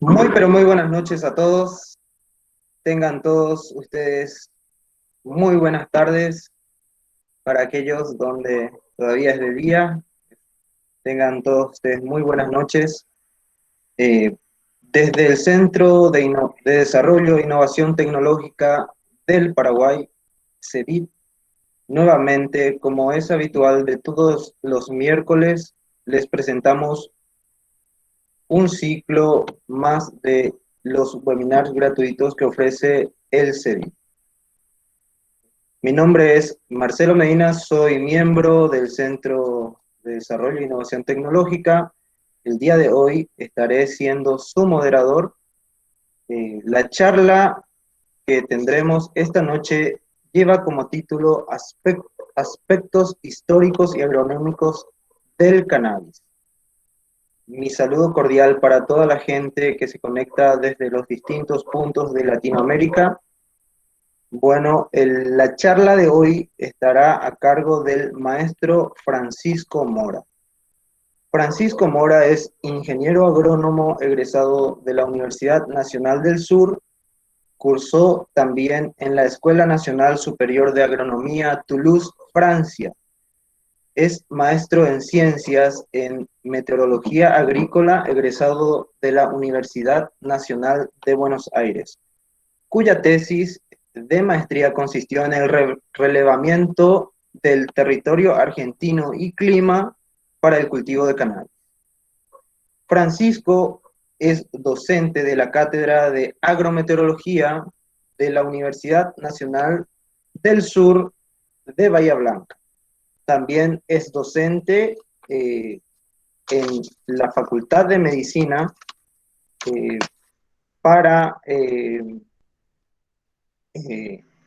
Muy, pero muy buenas noches a todos. Tengan todos ustedes muy buenas tardes para aquellos donde todavía es de día. Tengan todos ustedes muy buenas noches. Eh, Desde el Centro de Desarrollo e Innovación Tecnológica del Paraguay, CEDIT, nuevamente, como es habitual de todos los miércoles, les presentamos un ciclo más de los webinars gratuitos que ofrece el CEDIT. Mi nombre es Marcelo Medina, soy miembro del Centro de Desarrollo e Innovación Tecnológica. El día de hoy estaré siendo su moderador. La charla que tendremos esta noche lleva como título Aspectos históricos y agronómicos del cannabis. Mi saludo cordial para toda la gente que se conecta desde los distintos puntos de Latinoamérica. Bueno, la charla de hoy estará a cargo del maestro Francisco Mora. Francisco Mora es ingeniero agrónomo egresado de la Universidad Nacional del Sur. Cursó también en la Escuela Nacional Superior de Agronomía Toulouse, Francia. Es maestro en ciencias en meteorología agrícola egresado de la Universidad Nacional de Buenos Aires, cuya tesis de maestría consistió en el relevamiento del territorio argentino y clima para el cultivo de cannabis. Francisco es docente de la Cátedra de Agrometeorología de la Universidad Nacional del Sur de Bahía Blanca. También es docente en la Facultad de Medicina para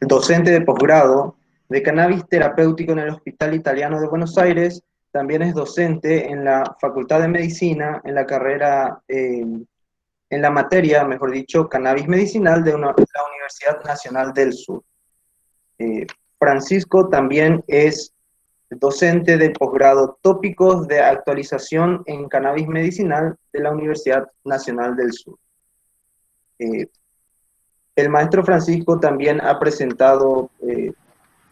docente de posgrado de cannabis terapéutico en el Hospital Italiano de Buenos Aires. También es docente en la Facultad de Medicina, en la carrera, en la materia, mejor dicho, cannabis medicinal de la Universidad Nacional del Sur. Francisco también es docente de posgrado tópicos de actualización en cannabis medicinal de la Universidad Nacional del Sur. El maestro Francisco también ha presentado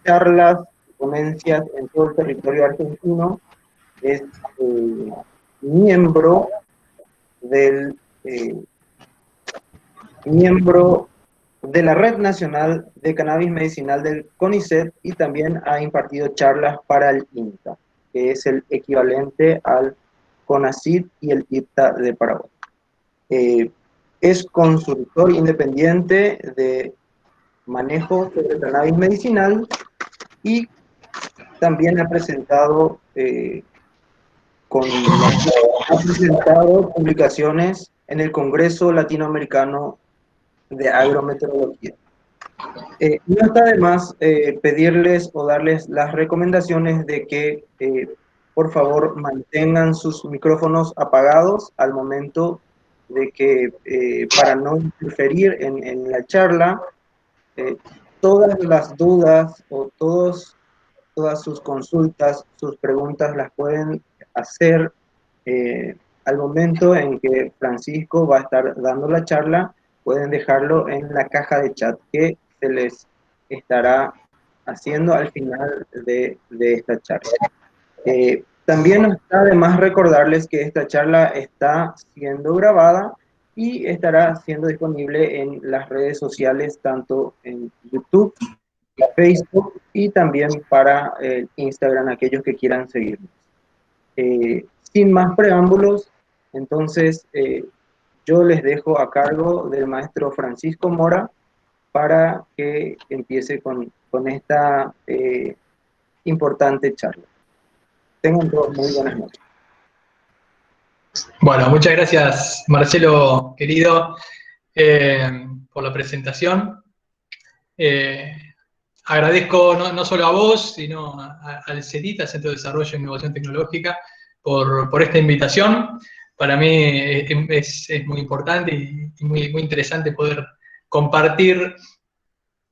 charlas, ponencias en todo el territorio argentino. Es miembro del miembro de la Red Nacional de Cannabis Medicinal del CONICET y también ha impartido charlas para el INTA, que es el equivalente al CONACYT y el IPTA de Paraguay. Es consultor independiente de manejo de cannabis medicinal y también ha presentado publicaciones en el Congreso Latinoamericano de Agrometeorología. No está de más pedirles o darles las recomendaciones de que por favor mantengan sus micrófonos apagados al momento de que para no interferir en la charla. Todas las dudas o todas sus consultas, sus preguntas las pueden hacer al momento en que Francisco va a estar dando la charla. Pueden dejarlo en la caja de chat que se les estará haciendo al final de esta charla. También está de más recordarles que esta charla está siendo grabada y estará siendo disponible en las redes sociales, tanto en YouTube, Facebook y también para Instagram, aquellos que quieran seguirnos. Sin más preámbulos, entonces yo les dejo a cargo del maestro Francisco Mora para que empiece con esta importante charla. Tengan todos muy buenas noches. Bueno, muchas gracias, Marcelo, querido, por la presentación. Agradezco no solo a vos, sino al CEDIT, al Centro de Desarrollo e Innovación Tecnológica, por esta invitación. Para mí es muy importante y muy interesante poder compartir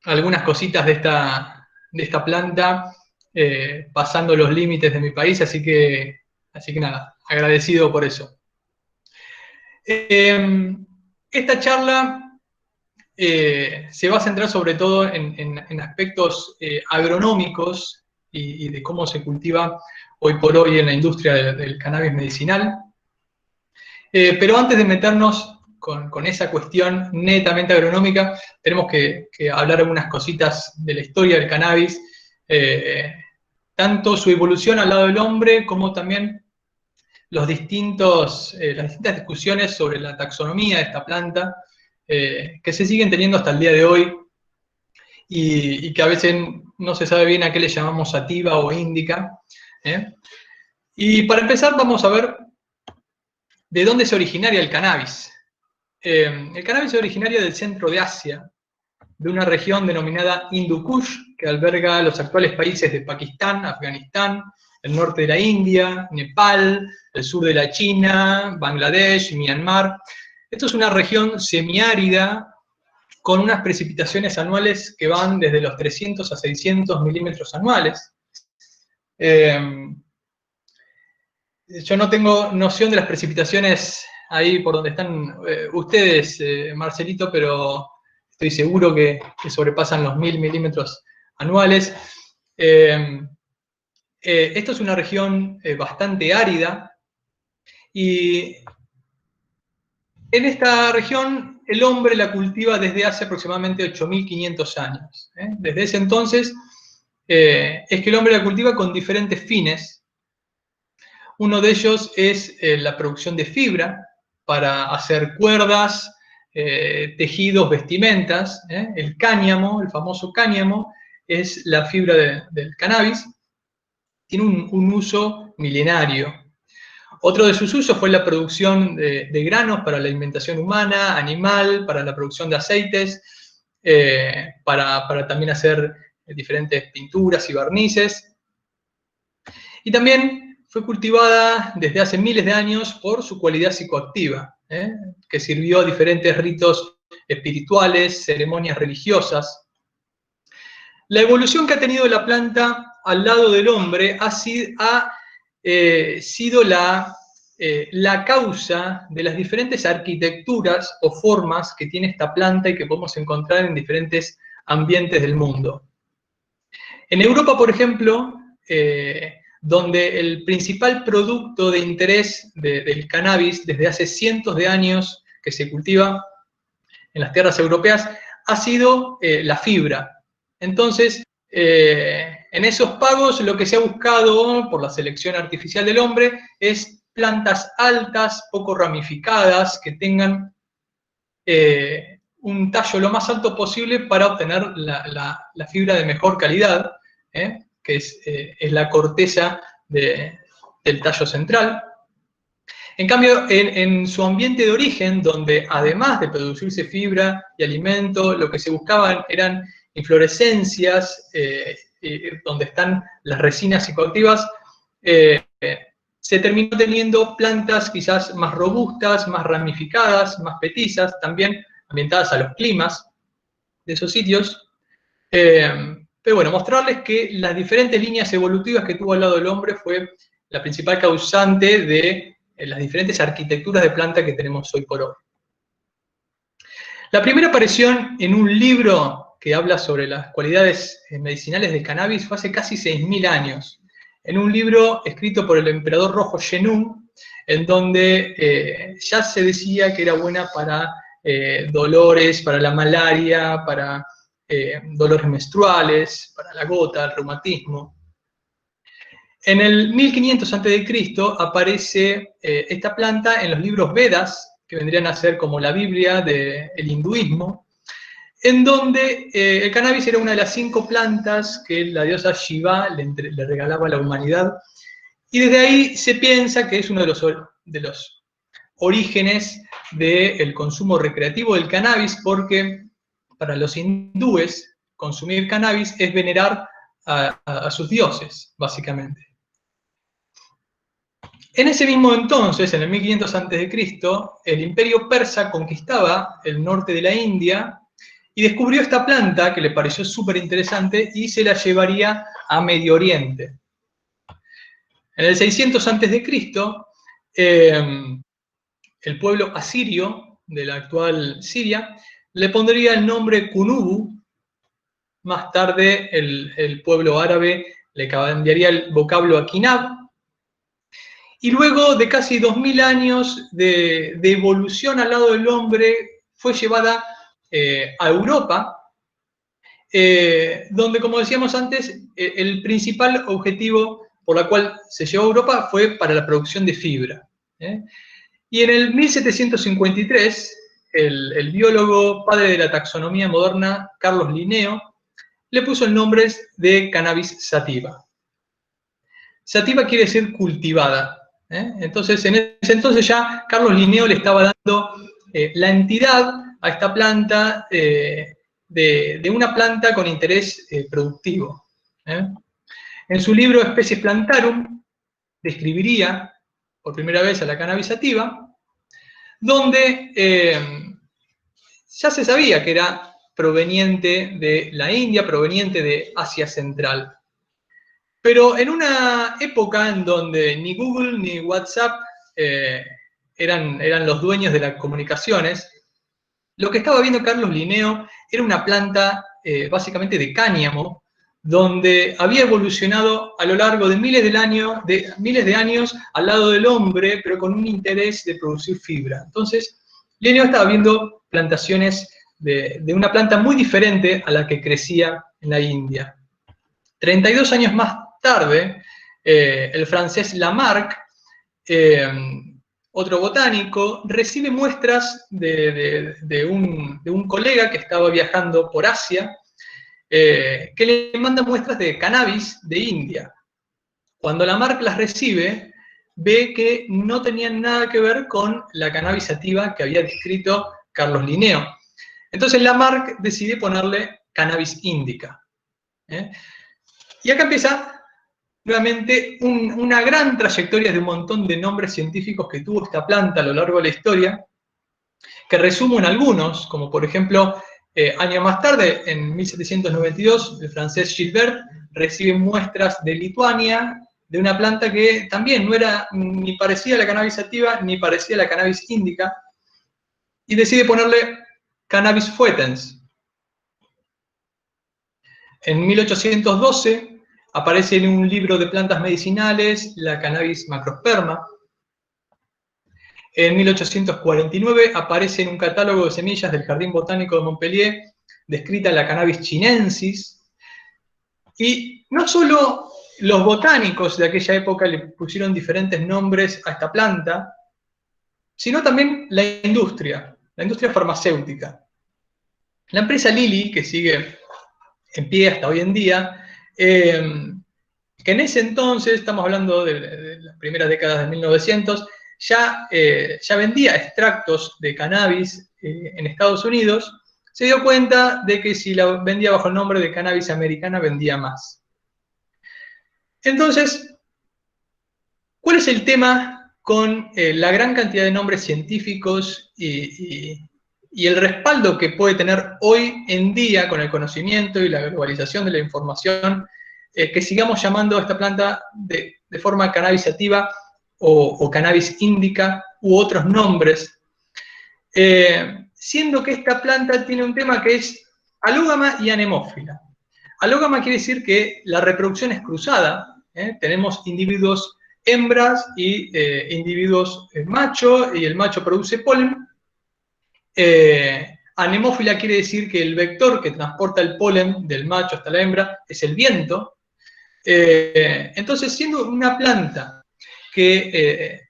algunas cositas de esta planta, pasando los límites de mi país, así que nada, agradecido por eso. esta charla se va a centrar sobre todo en aspectos agronómicos y de cómo se cultiva hoy por hoy en la industria del cannabis medicinal. Pero antes de meternos con esa cuestión netamente agronómica, tenemos que hablar algunas cositas de la historia del cannabis, tanto su evolución al lado del hombre, como también las distintas discusiones sobre la taxonomía de esta planta, que se siguen teniendo hasta el día de hoy, y que a veces no se sabe bien a qué le llamamos sativa o índica. Y para empezar vamos a ver de dónde es originaria el cannabis. El cannabis es originario del centro de Asia, de una región denominada Hindu Kush, que alberga los actuales países de Pakistán, Afganistán, el norte de la India, Nepal, el sur de la China, Bangladesh, Myanmar. Esto es una región semiárida con unas precipitaciones anuales que van desde los 300 a 600 milímetros anuales. Yo no tengo noción de las precipitaciones ahí por donde están ustedes, Marcelito, pero estoy seguro que sobrepasan los 1000 milímetros anuales. Esto es una región bastante árida, y en esta región el hombre la cultiva desde hace aproximadamente 8500 años. Desde ese entonces es que el hombre la cultiva con diferentes fines. Uno de ellos es la producción de fibra para hacer cuerdas, tejidos, vestimentas. El cáñamo, el famoso cáñamo, es la fibra del cannabis. Tiene un uso milenario. Otro de sus usos fue la producción de granos para la alimentación humana, animal, para la producción de aceites, para también hacer diferentes pinturas y barnices. Y también fue cultivada desde hace miles de años por su cualidad psicoactiva, que sirvió a diferentes ritos espirituales, ceremonias religiosas. La evolución que ha tenido la planta al lado del hombre ha sido la causa de las diferentes arquitecturas o formas que tiene esta planta y que podemos encontrar en diferentes ambientes del mundo. En Europa, por ejemplo, donde el principal producto de interés del cannabis desde hace cientos de años que se cultiva en las tierras europeas, ha sido la fibra. Entonces, en esos pagos lo que se ha buscado por la selección artificial del hombre es plantas altas, poco ramificadas, que tengan un tallo lo más alto posible para obtener la fibra de mejor calidad, que es la corteza del tallo central. En cambio, en su ambiente de origen, donde además de producirse fibra y alimento, lo que se buscaban eran inflorescencias, donde están las resinas psicoactivas, se terminó teniendo plantas quizás más robustas, más ramificadas, más petizas, también ambientadas a los climas de esos sitios. Pero bueno, mostrarles que las diferentes líneas evolutivas que tuvo al lado del hombre fue la principal causante de las diferentes arquitecturas de planta que tenemos hoy por hoy. La primera aparición en un libro que habla sobre las cualidades medicinales del cannabis fue hace casi 6000 años, en un libro escrito por el emperador rojo Shenun, en donde ya se decía que era buena para dolores, para la malaria, para dolores menstruales, para la gota, el reumatismo. En el 1500 a.C. aparece esta planta en los libros Vedas, que vendrían a ser como la Biblia del hinduismo, en donde el cannabis era una de las 5 plantas que la diosa Shiva le regalaba a la humanidad, y desde ahí se piensa que es uno de los orígenes del consumo recreativo del cannabis, porque para los hindúes consumir cannabis es venerar a sus dioses, básicamente. En ese mismo entonces, en el 1500 a.C., el imperio persa conquistaba el norte de la India y descubrió esta planta que le pareció súper interesante y se la llevaría a Medio Oriente. En el 600 a.C., el pueblo asirio de la actual Siria, le pondría el nombre Kunubu. Más tarde el pueblo árabe le cambiaría el vocablo a Kinab. Y luego de casi 2000 años de evolución al lado del hombre, fue llevada a Europa, donde, como decíamos antes, el principal objetivo por el cual se llevó a Europa fue para la producción de fibra. Y en el 1753, el biólogo padre de la taxonomía moderna, Carlos Linneo, le puso el nombre de Cannabis sativa. Sativa quiere decir cultivada. Entonces, en ese entonces ya Carlos Linneo le estaba dando la entidad a esta planta de una planta con interés productivo. En su libro Especies Plantarum describiría por primera vez a la cannabis sativa, donde ya se sabía que era proveniente de la India, proveniente de Asia Central. Pero en una época en donde ni Google ni WhatsApp eran los dueños de las comunicaciones, lo que estaba viendo Carlos Linneo era una planta básicamente de cáñamo, donde había evolucionado a lo largo de miles de años al lado del hombre, pero con un interés de producir fibra. Entonces, Linneo estaba viendo plantaciones de una planta muy diferente a la que crecía en la India. 32 años más tarde, el francés Lamarck, otro botánico, recibe muestras de un colega que estaba viajando por Asia, que le manda muestras de cannabis de India. Cuando Lamarck las recibe, ve que no tenían nada que ver con la cannabis sativa que había descrito Carlos Linneo. Entonces Lamarck decide ponerle cannabis indica. Y acá empieza nuevamente una gran trayectoria de un montón de nombres científicos que tuvo esta planta a lo largo de la historia, que resumo en algunos, como por ejemplo, años más tarde, en 1792, el francés Gilbert recibe muestras de Lituania, de una planta que también no era ni parecida a la cannabis sativa, ni parecida a la cannabis indica, y decide ponerle Cannabis foetens. En 1812 aparece en un libro de plantas medicinales la Cannabis macrosperma. En 1849 aparece en un catálogo de semillas del Jardín Botánico de Montpellier descrita la Cannabis chinensis. Y no solo los botánicos de aquella época le pusieron diferentes nombres a esta planta, sino también la industria farmacéutica. La empresa Lilly, que sigue en pie hasta hoy en día, que en ese entonces, estamos hablando de las primeras décadas de 1900, ya vendía extractos de cannabis en Estados Unidos, se dio cuenta de que si la vendía bajo el nombre de cannabis americana, vendía más. Entonces, ¿cuál es el tema con la gran cantidad de nombres científicos y el respaldo que puede tener hoy en día con el conocimiento y la globalización de la información, que sigamos llamando a esta planta de forma cannabis sativa o cannabis indica u otros nombres, siendo que esta planta tiene un tema que es alógama y anemófila. Alógama quiere decir que la reproducción es cruzada, tenemos individuos hembras y individuos macho, y el macho produce polen. Anemófila quiere decir que el vector que transporta el polen del macho hasta la hembra es el viento. Entonces, siendo una planta que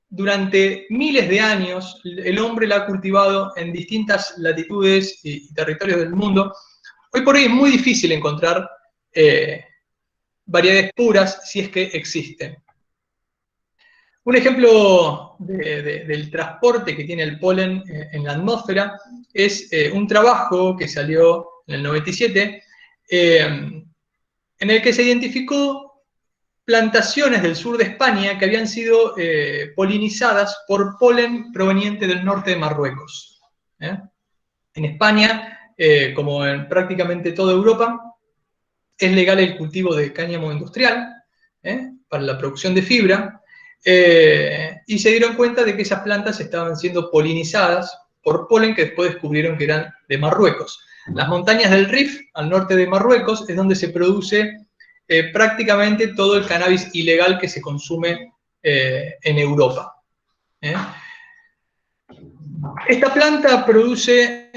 durante miles de años el hombre la ha cultivado en distintas latitudes y territorios del mundo, hoy por hoy es muy difícil encontrar variedades puras si es que existen. Un ejemplo del transporte que tiene el polen en la atmósfera es un trabajo que salió en el 97, en el que se identificó plantaciones del sur de España que habían sido polinizadas por polen proveniente del norte de Marruecos. En España, como en prácticamente toda Europa, es legal el cultivo de cáñamo industrial para la producción de fibra, y se dieron cuenta de que esas plantas estaban siendo polinizadas por polen que después descubrieron que eran de Marruecos. Las montañas del Rif, al norte de Marruecos, es donde se produce prácticamente todo el cannabis ilegal que se consume en Europa. Esta planta produce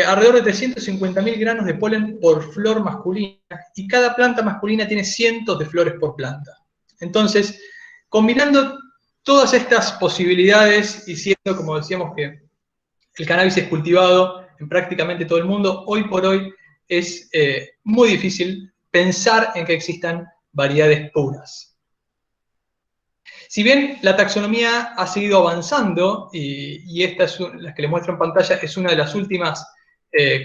alrededor de 350.000 granos de polen por flor masculina, y cada planta masculina tiene cientos de flores por planta. Entonces, combinando todas estas posibilidades y siendo, como decíamos, que el cannabis es cultivado en prácticamente todo el mundo, hoy por hoy es muy difícil pensar en que existan variedades puras. Si bien la taxonomía ha seguido avanzando, y esta es la que les muestro en pantalla, es una de las últimas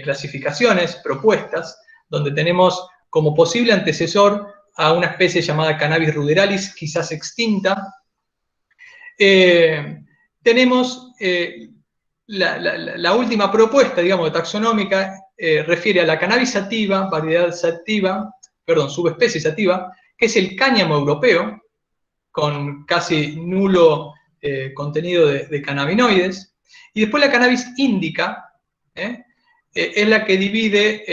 clasificaciones propuestas, donde tenemos como posible antecesor a una especie llamada Cannabis ruderalis, quizás extinta. Tenemos la última propuesta, digamos, taxonómica, refiere a la Cannabis sativa, variedad sativa, perdón, subespecie sativa, que es el cáñamo europeo, con casi nulo contenido de cannabinoides. Y después la Cannabis índica, es la que divide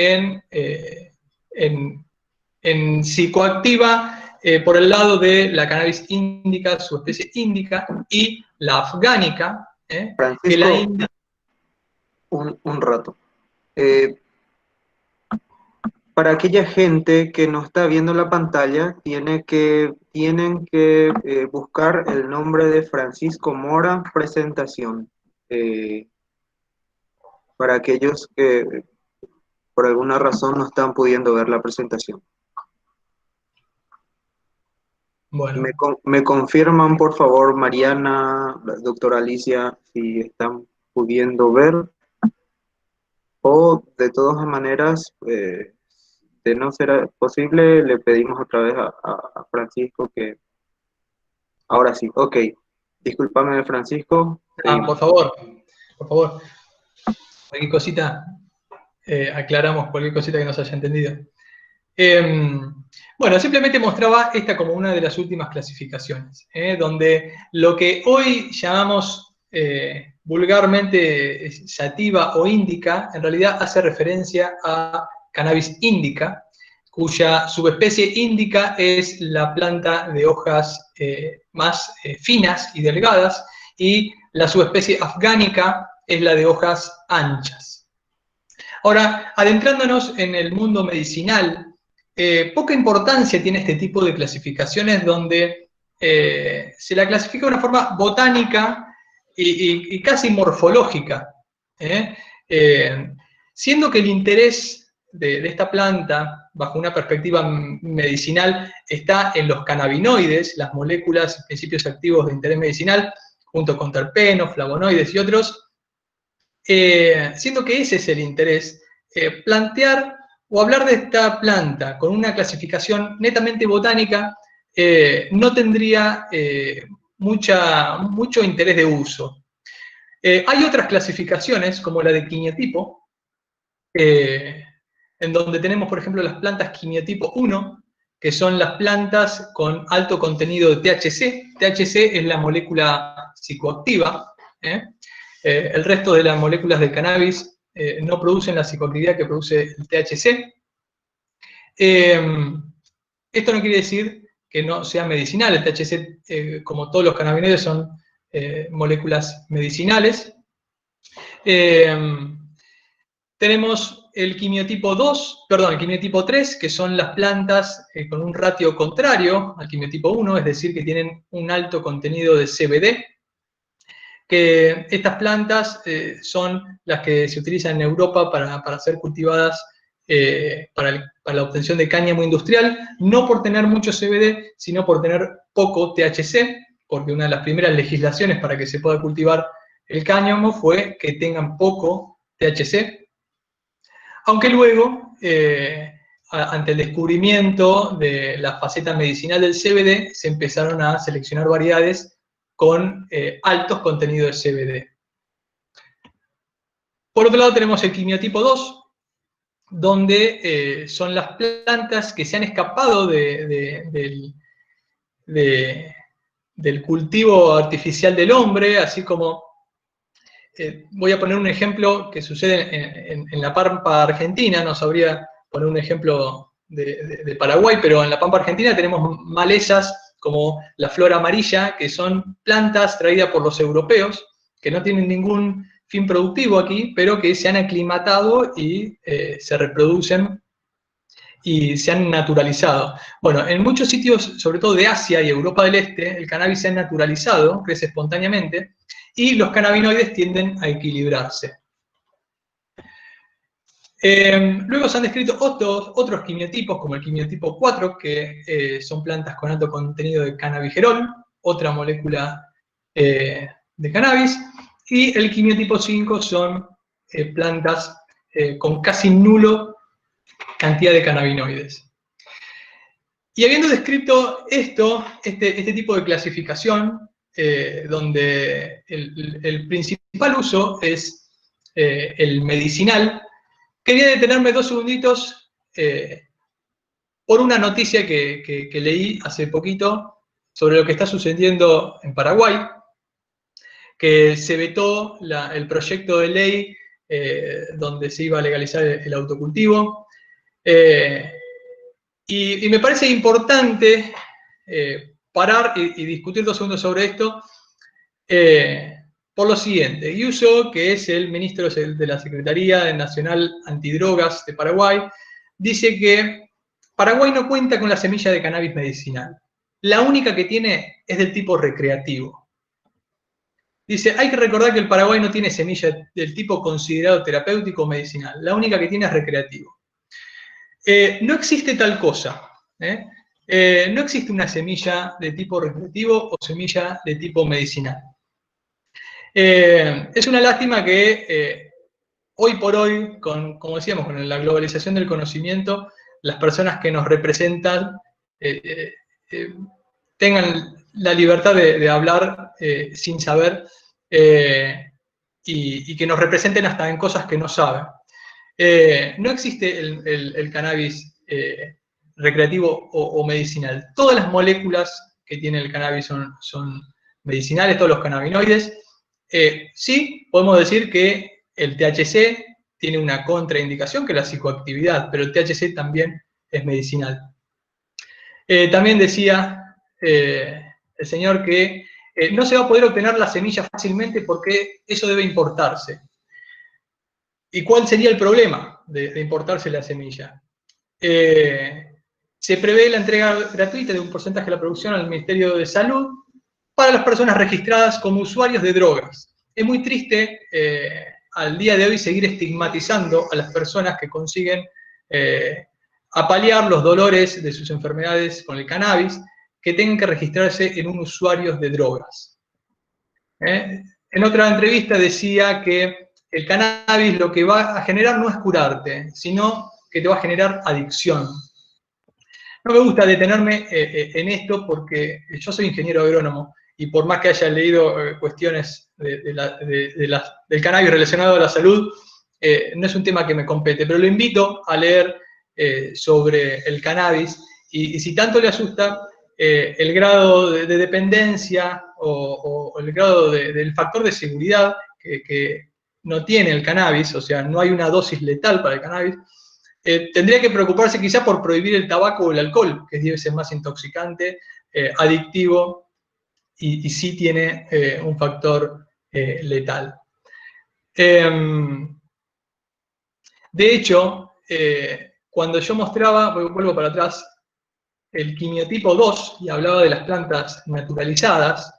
en psicoactiva por el lado de la Cannabis índica, subespecie índica, y la afgánica, Francisco, que la índica... un rato. Para aquella gente que no está viendo la pantalla, tienen que buscar el nombre de Francisco Mora, presentación. Para aquellos que por alguna razón no están pudiendo ver la presentación. Bueno. Me confirman, por favor, Mariana, doctora Alicia, si están pudiendo ver. O, de todas maneras, de no ser posible, le pedimos otra vez a Francisco que... Ahora sí, ok. Discúlpame, Francisco. Por favor, por favor. Cualquier cosita, aclaramos cualquier cosita que no se haya entendido. Bueno, simplemente mostraba esta como una de las últimas clasificaciones, donde lo que hoy llamamos vulgarmente sativa o índica, en realidad hace referencia a Cannabis indica, cuya subespecie índica es la planta de hojas más finas y delgadas, y la subespecie afgánica es la de hojas anchas. Ahora, adentrándonos en el mundo medicinal, poca importancia tiene este tipo de clasificaciones donde se la clasifica de una forma botánica y casi morfológica, siendo que el interés de esta planta, bajo una perspectiva medicinal, está en los cannabinoides, las moléculas, principios activos de interés medicinal, junto con terpenos, flavonoides y otros, siendo que ese es el interés, plantear o hablar de esta planta con una clasificación netamente botánica no tendría mucho interés de uso. Hay otras clasificaciones, como la de quimiotipo, en donde tenemos, por ejemplo, las plantas quimiotipo 1, que son las plantas con alto contenido de THC. THC es la molécula psicoactiva. El resto de las moléculas del cannabis no producen la psicoactividad que produce el THC. Esto no quiere decir que no sea medicinal. El THC, como todos los cannabinoides, son moléculas medicinales. Tenemos el quimiotipo 3, que son las plantas con un ratio contrario al quimiotipo 1, es decir, que tienen un alto contenido de CBD. Que estas plantas son las que se utilizan en Europa para ser cultivadas para la obtención de cáñamo industrial, no por tener mucho CBD, sino por tener poco THC, porque una de las primeras legislaciones para que se pueda cultivar el cáñamo fue que tengan poco THC, aunque luego, ante el descubrimiento de la faceta medicinal del CBD, se empezaron a seleccionar variedades con altos contenidos de CBD. Por otro lado tenemos el quimiotipo 2, donde son las plantas que se han escapado del cultivo artificial del hombre, así como voy a poner un ejemplo que sucede en la Pampa Argentina, no sabría poner un ejemplo de Paraguay, pero en la Pampa Argentina tenemos malezas como la flor amarilla, que son plantas traídas por los europeos, que no tienen ningún fin productivo aquí, pero que se han aclimatado y se reproducen y se han naturalizado. Bueno, en muchos sitios, sobre todo de Asia y Europa del Este, el cannabis se ha naturalizado, crece espontáneamente, y los cannabinoides tienden a equilibrarse. Luego se han descrito otros quimiotipos, como el quimiotipo 4, que son plantas con alto contenido de cannabigerol, otra molécula de cannabis, y el quimiotipo 5 son plantas con casi nulo cantidad de cannabinoides. Y habiendo descrito este tipo de clasificación, donde el principal uso es el medicinal, quería detenerme 2 segunditos por una noticia que leí hace poquito sobre lo que está sucediendo en Paraguay, que se vetó el proyecto de ley donde se iba a legalizar el autocultivo. Y me parece importante parar y discutir 2 segundos sobre esto por lo siguiente. Iuso, que es el ministro de la Secretaría Nacional Antidrogas de Paraguay, dice que Paraguay no cuenta con la semilla de cannabis medicinal. La única que tiene es del tipo recreativo. Dice, hay que recordar que el Paraguay no tiene semilla del tipo considerado terapéutico o medicinal. La única que tiene es recreativo. No existe tal cosa. No existe una semilla de tipo recreativo o semilla de tipo medicinal. Es una lástima que hoy por hoy, como decíamos, con la globalización del conocimiento, las personas que nos representan tengan la libertad de hablar sin saber y que nos representen hasta en cosas que no saben. No existe el cannabis recreativo o medicinal. Todas las moléculas que tiene el cannabis son medicinales, todos los cannabinoides. Sí, podemos decir que el THC tiene una contraindicación, que es la psicoactividad, pero el THC también es medicinal. También decía el señor que no se va a poder obtener la semilla fácilmente porque eso debe importarse. ¿Y cuál sería el problema de importarse la semilla? Se prevé la entrega gratuita de un porcentaje de la producción al Ministerio de Salud para las personas registradas como usuarios de drogas. Es muy triste al día de hoy seguir estigmatizando a las personas que consiguen apalear los dolores de sus enfermedades con el cannabis, que tengan que registrarse en un usuario de drogas. En otra entrevista decía que el cannabis lo que va a generar no es curarte, sino que te va a generar adicción. No me gusta detenerme en esto porque yo soy ingeniero agrónomo y por más que haya leído cuestiones del cannabis relacionado a la salud, no es un tema que me compete, pero lo invito a leer sobre el cannabis y si tanto le asusta el grado de dependencia o el grado del factor de seguridad que no tiene el cannabis, o sea, no hay una dosis letal para el cannabis, tendría que preocuparse quizá por prohibir el tabaco o el alcohol, que debe ser más intoxicante, adictivo y sí tiene un factor letal. De hecho, cuando yo mostraba, vuelvo para atrás, el quimiotipo 2 y hablaba de las plantas naturalizadas,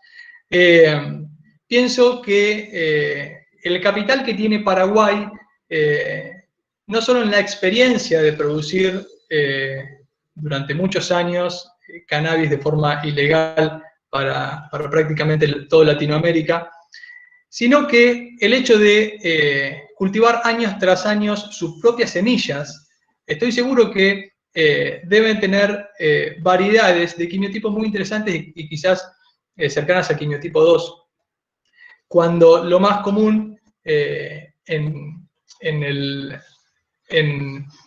pienso que el capital que tiene Paraguay, no solo en la experiencia de producir durante muchos años cannabis de forma ilegal para prácticamente toda Latinoamérica, sino que el hecho de cultivar años tras años sus propias semillas, estoy seguro que deben tener variedades de quimiotipos muy interesantes y quizás cercanas al quimiotipo 2, cuando lo más común en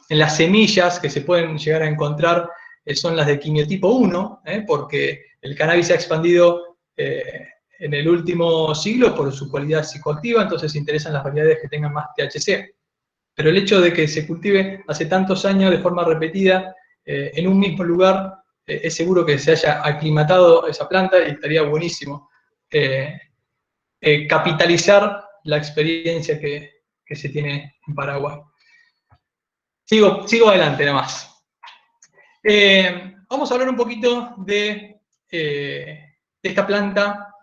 las semillas que se pueden llegar a encontrar son las de quimiotipo 1, porque el cannabis se ha expandido en el último siglo por su cualidad psicoactiva, entonces se interesan las variedades que tengan más THC. Pero el hecho de que se cultive hace tantos años de forma repetida en un mismo lugar, es seguro que se haya aclimatado esa planta y estaría buenísimo capitalizar la experiencia que se tiene en Paraguay. Sigo adelante nada más. Vamos a hablar un poquito de esta planta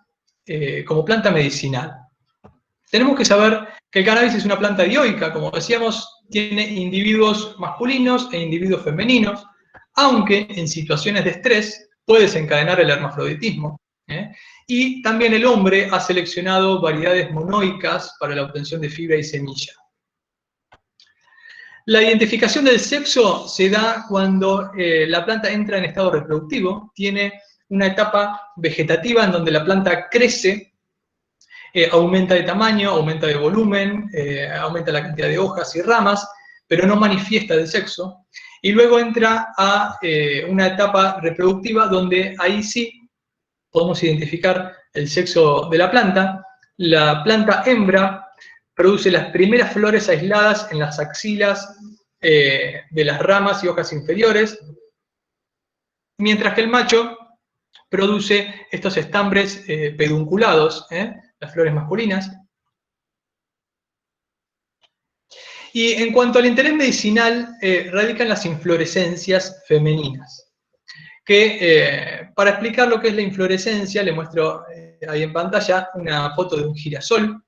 como planta medicinal. Tenemos que saber que el cannabis es una planta dioica, como decíamos, tiene individuos masculinos e individuos femeninos, aunque en situaciones de estrés puede desencadenar el hermafroditismo. Y también el hombre ha seleccionado variedades monoicas para la obtención de fibra y semilla. La identificación del sexo se da cuando la planta entra en estado reproductivo, tiene una etapa vegetativa en donde la planta crece, aumenta de tamaño, aumenta de volumen, aumenta la cantidad de hojas y ramas, pero no manifiesta el sexo. Y luego entra a una etapa reproductiva donde ahí sí podemos identificar el sexo de la planta. La planta hembra produce las primeras flores aisladas en las axilas de las ramas y hojas inferiores, mientras que el macho produce estos estambres pedunculados, las flores masculinas. Y en cuanto al interés medicinal, radican las inflorescencias femeninas, que para explicar lo que es la inflorescencia, le muestro ahí en pantalla una foto de un girasol,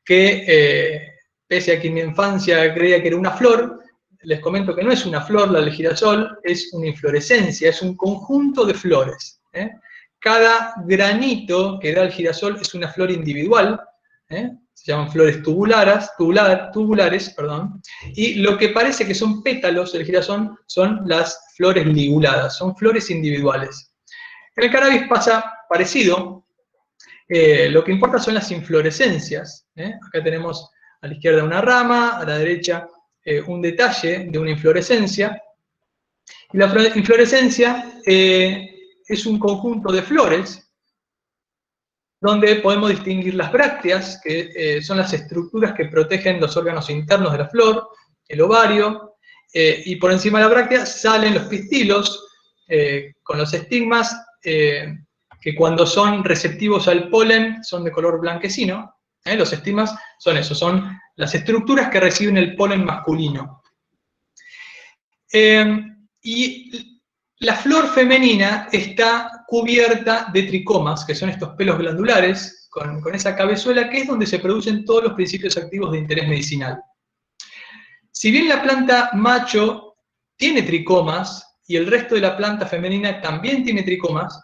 que pese a que en mi infancia creía que era una flor, les comento que no es una flor la del girasol, es una inflorescencia, es un conjunto de flores. Cada granito que da el girasol es una flor individual, se llaman flores tubulares, y lo que parece que son pétalos del girasol son las flores liguladas, son flores individuales. En el cannabis pasa parecido, lo que importa son las inflorescencias. Acá tenemos a la izquierda una rama, a la derecha un detalle de una inflorescencia, y la inflorescencia es un conjunto de flores donde podemos distinguir las brácteas, que son las estructuras que protegen los órganos internos de la flor, el ovario, y por encima de la bráctea salen los pistilos, con los estigmas, que cuando son receptivos al polen son de color blanquecino. Los estigmas son eso, son las estructuras que reciben el polen masculino. Y la flor femenina está cubierta de tricomas, que son estos pelos glandulares, con esa cabezuela, que es donde se producen todos los principios activos de interés medicinal. Si bien la planta macho tiene tricomas, y el resto de la planta femenina también tiene tricomas,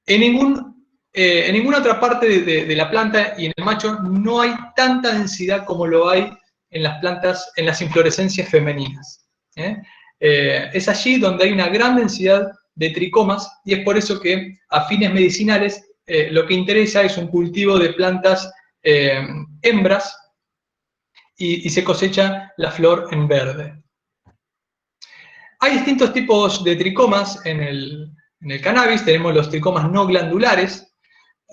en ninguna otra parte de la planta y en el macho no hay tanta densidad como lo hay en las plantas, en las inflorescencias femeninas. Es allí donde hay una gran densidad de tricomas, y es por eso que a fines medicinales lo que interesa es un cultivo de plantas hembras y se cosecha la flor en verde. Hay distintos tipos de tricomas en el cannabis. Tenemos los tricomas no glandulares,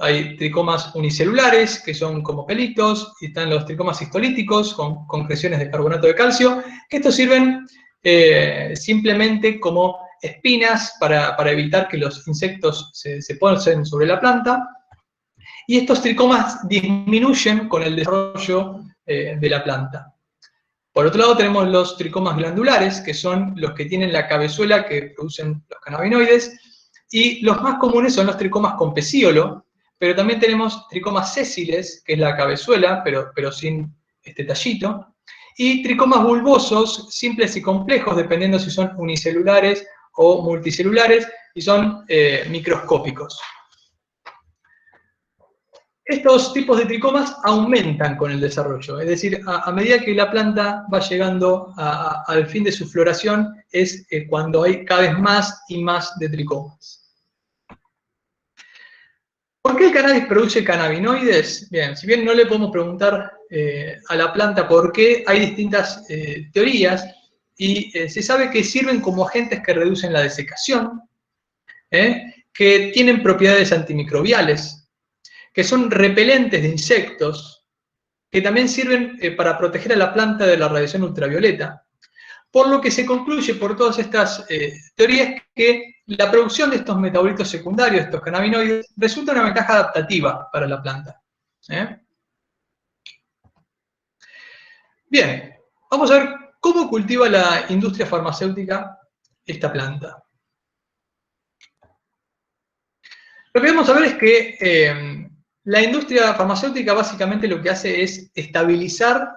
hay tricomas unicelulares, que son como pelitos, y están los tricomas histolíticos, con concreciones de carbonato de calcio, que estos sirven simplemente como espinas para evitar que los insectos se posen sobre la planta, y estos tricomas disminuyen con el desarrollo de la planta. Por otro lado tenemos los tricomas glandulares, que son los que tienen la cabezuela que producen los cannabinoides, y los más comunes son los tricomas con pecíolo, pero también tenemos tricomas sésiles, que es la cabezuela, pero sin este tallito, y tricomas bulbosos, simples y complejos, dependiendo si son unicelulares o multicelulares, y son microscópicos. Estos tipos de tricomas aumentan con el desarrollo, es decir, a medida que la planta va llegando al fin de su floración, es cuando hay cada vez más y más de tricomas. ¿Por qué el cannabis produce cannabinoides? Bien, si bien no le podemos preguntar a la planta por qué, hay distintas teorías, y se sabe que sirven como agentes que reducen la desecación, que tienen propiedades antimicrobiales, que son repelentes de insectos, que también sirven para proteger a la planta de la radiación ultravioleta. Por lo que se concluye por todas estas teorías que la producción de estos metabolitos secundarios, estos cannabinoides, resulta una ventaja adaptativa para la planta. Bien, vamos a ver cómo cultiva la industria farmacéutica esta planta. Lo que vamos a ver es que la industria farmacéutica básicamente lo que hace es estabilizar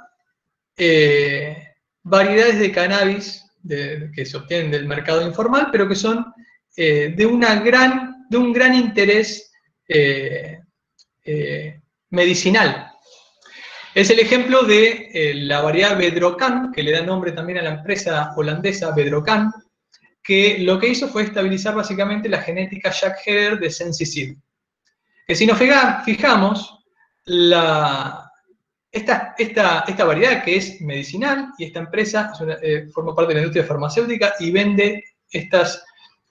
variedades de cannabis que se obtienen del mercado informal, pero que son de un gran interés medicinal. Es el ejemplo de la variedad Bedrocan, que le da nombre también a la empresa holandesa Bedrocan, que lo que hizo fue estabilizar básicamente la genética Jack Herer de Sensisid. Que si nos fijamos, esta variedad que es medicinal, y esta empresa forma parte de la industria farmacéutica y vende estas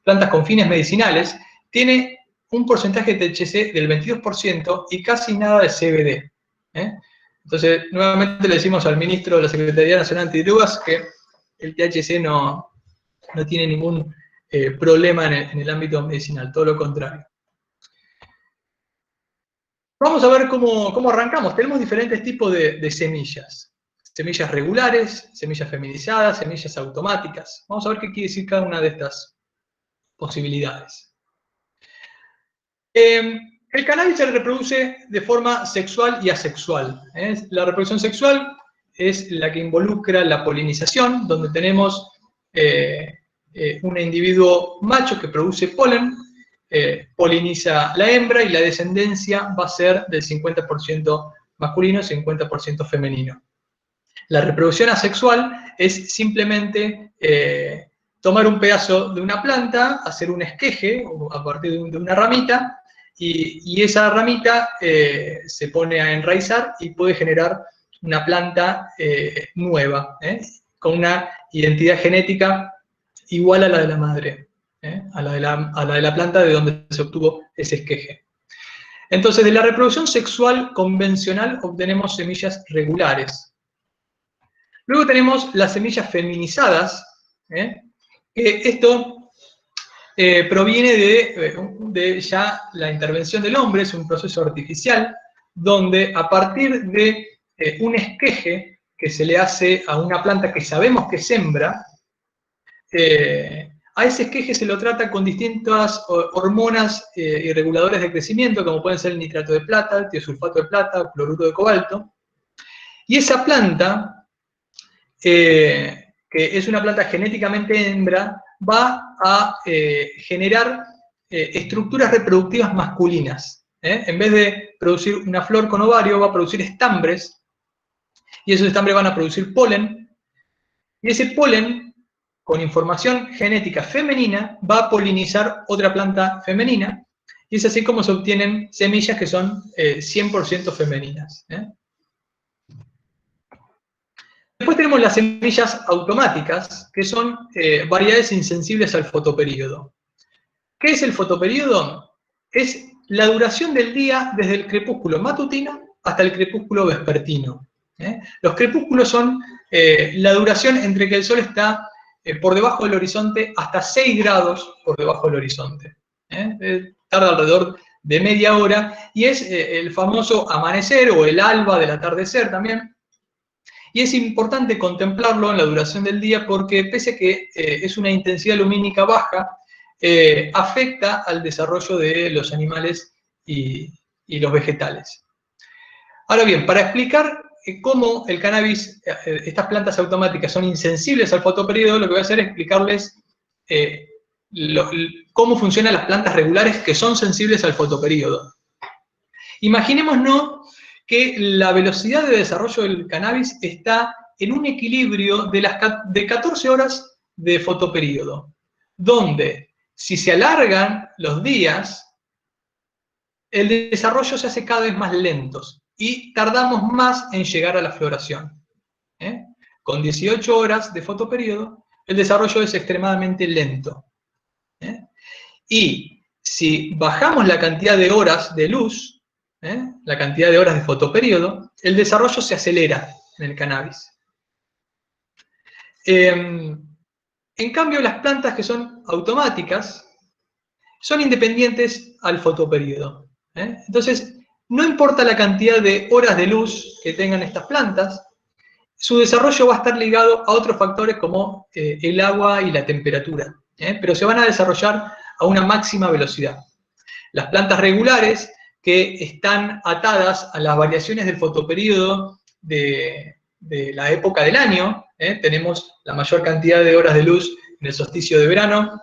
plantas con fines medicinales, tiene un porcentaje de THC del 22% y casi nada de CBD. Entonces, nuevamente le decimos al ministro de la Secretaría Nacional Antidrogas que el THC no tiene ningún problema en el ámbito medicinal, todo lo contrario. Vamos a ver cómo arrancamos. Tenemos diferentes tipos de semillas. Semillas regulares, semillas feminizadas, semillas automáticas. Vamos a ver qué quiere decir cada una de estas posibilidades. El cannabis se reproduce de forma sexual y asexual. La reproducción sexual es la que involucra la polinización, donde tenemos un individuo macho que produce polen, poliniza la hembra y la descendencia va a ser del 50% masculino y 50% femenino. La reproducción asexual es simplemente tomar un pedazo de una planta, hacer un esqueje a partir de una ramita, y esa ramita se pone a enraizar y puede generar una planta nueva, con una identidad genética igual a la de la madre, a la de la planta de donde se obtuvo ese esqueje. Entonces, de la reproducción sexual convencional obtenemos semillas regulares. Luego tenemos las semillas feminizadas, que esto proviene de ya la intervención del hombre, es un proceso artificial, donde a partir de un esqueje que se le hace a una planta que sabemos que es hembra, a ese esqueje se lo trata con distintas hormonas y reguladores de crecimiento, como pueden ser el nitrato de plata, el tiosulfato de plata, el cloruro de cobalto. Y esa planta, que es una planta genéticamente hembra, va a generar estructuras reproductivas masculinas. En vez de producir una flor con ovario, va a producir estambres, y esos estambres van a producir polen, y ese polen, con información genética femenina, va a polinizar otra planta femenina, y es así como se obtienen semillas que son 100% femeninas. Después tenemos las semillas automáticas, que son variedades insensibles al fotoperíodo. ¿Qué es el fotoperíodo? Es la duración del día desde el crepúsculo matutino hasta el crepúsculo vespertino. Los crepúsculos son la duración entre que el sol está por debajo del horizonte hasta 6 grados por debajo del horizonte. Tarda alrededor de media hora y es el famoso amanecer o el alba del atardecer también. Y es importante contemplarlo en la duración del día porque pese a que es una intensidad lumínica baja, afecta al desarrollo de los animales y los vegetales. Ahora bien, para explicar cómo el cannabis, estas plantas automáticas son insensibles al fotoperíodo, lo que voy a hacer es explicarles cómo funcionan las plantas regulares que son sensibles al fotoperíodo. Imaginémonos que la velocidad de desarrollo del cannabis está en un equilibrio de 14 horas de fotoperíodo, donde si se alargan los días, el desarrollo se hace cada vez más lento y tardamos más en llegar a la floración. Con 18 horas de fotoperíodo, el desarrollo es extremadamente lento. Y si bajamos la cantidad de horas de luz, la cantidad de horas de fotoperíodo, el desarrollo se acelera en el cannabis. En cambio, las plantas que son automáticas son independientes al fotoperíodo. Entonces, no importa la cantidad de horas de luz que tengan estas plantas, su desarrollo va a estar ligado a otros factores como el agua y la temperatura, pero se van a desarrollar a una máxima velocidad. Las plantas regulares, que están atadas a las variaciones del fotoperíodo de la época del año, tenemos la mayor cantidad de horas de luz en el solsticio de verano,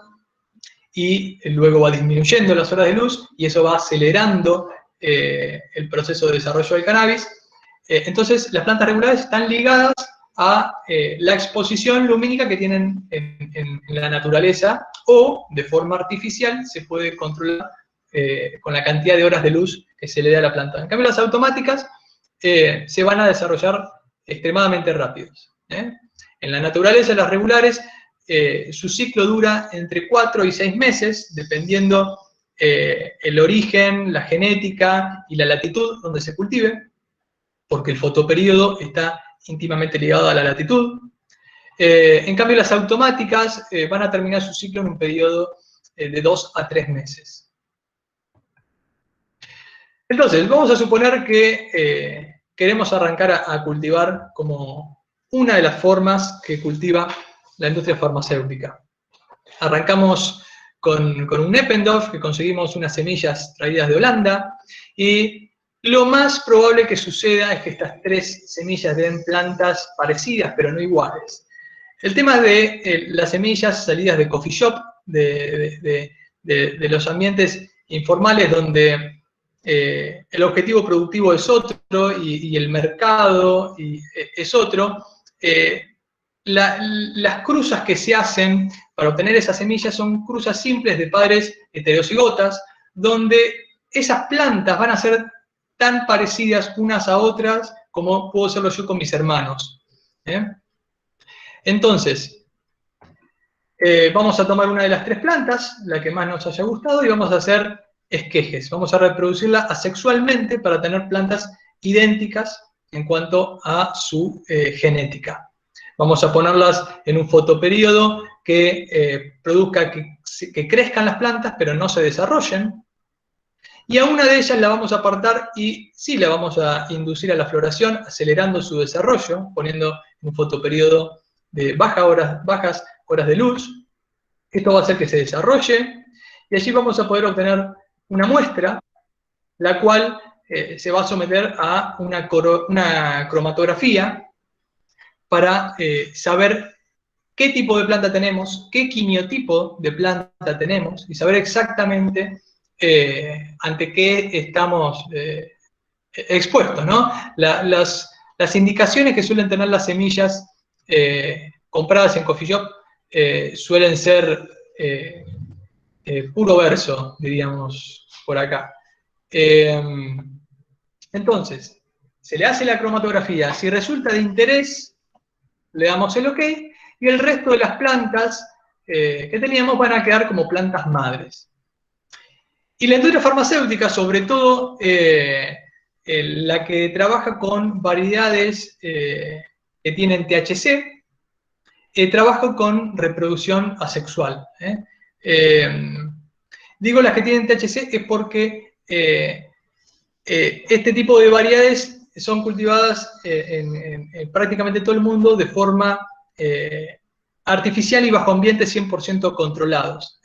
y luego va disminuyendo las horas de luz, y eso va acelerando el proceso de desarrollo del cannabis. Entonces, las plantas regulares están ligadas a la exposición lumínica que tienen en la naturaleza, o de forma artificial se puede controlar con la cantidad de horas de luz que se le da a la planta. En cambio, las automáticas se van a desarrollar extremadamente rápidos. En la naturaleza, las regulares, su ciclo dura entre 4 y 6 meses, dependiendo el origen, la genética y la latitud donde se cultive, porque el fotoperíodo está íntimamente ligado a la latitud. En cambio, las automáticas van a terminar su ciclo en un periodo de 2 a 3 meses. Entonces, vamos a suponer que queremos arrancar a cultivar como una de las formas que cultiva la industria farmacéutica. Arrancamos con un Eppendorf, que conseguimos unas semillas traídas de Holanda, y lo más probable que suceda es que estas 3 semillas den plantas parecidas, pero no iguales. El tema de las semillas salidas de coffee shop, de los ambientes informales donde el objetivo productivo es otro y el mercado es otro, las cruzas que se hacen para obtener esas semillas son cruzas simples de padres heterocigotas, donde esas plantas van a ser tan parecidas unas a otras como puedo serlo yo con mis hermanos. Entonces, vamos a tomar una de las 3 plantas, la que más nos haya gustado, y vamos a hacer esquejes. Vamos a reproducirla asexualmente para tener plantas idénticas en cuanto a su genética. Vamos a ponerlas en un fotoperíodo que produzca que crezcan las plantas, pero no se desarrollen. Y a una de ellas la vamos a apartar y sí la vamos a inducir a la floración, acelerando su desarrollo, poniendo en un fotoperíodo de bajas horas de luz. Esto va a hacer que se desarrolle, y allí vamos a poder obtener una muestra, la cual se va a someter a una cromatografía para saber qué tipo de planta tenemos, qué quimiotipo de planta tenemos, y saber exactamente ante qué estamos expuestos, ¿no? Las indicaciones que suelen tener las semillas compradas en coffee shop suelen ser puro verso, diríamos por acá. Entonces, se le hace la cromatografía. Si resulta de interés, le damos el OK, y el resto de las plantas que teníamos van a quedar como plantas madres. Y la industria farmacéutica, sobre todo la que trabaja con variedades que tienen THC, trabaja con reproducción asexual. Digo las que tienen THC es porque este tipo de variedades son cultivadas en prácticamente todo el mundo de forma artificial y bajo ambientes 100% controlados.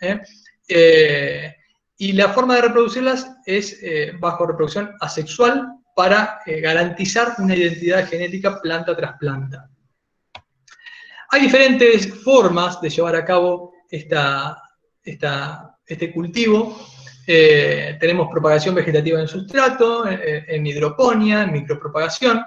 Y la forma de reproducirlas es bajo reproducción asexual para garantizar una identidad genética planta tras planta. Hay diferentes formas de llevar a cabo este cultivo. Tenemos propagación vegetativa en sustrato, en hidroponía, en micropropagación.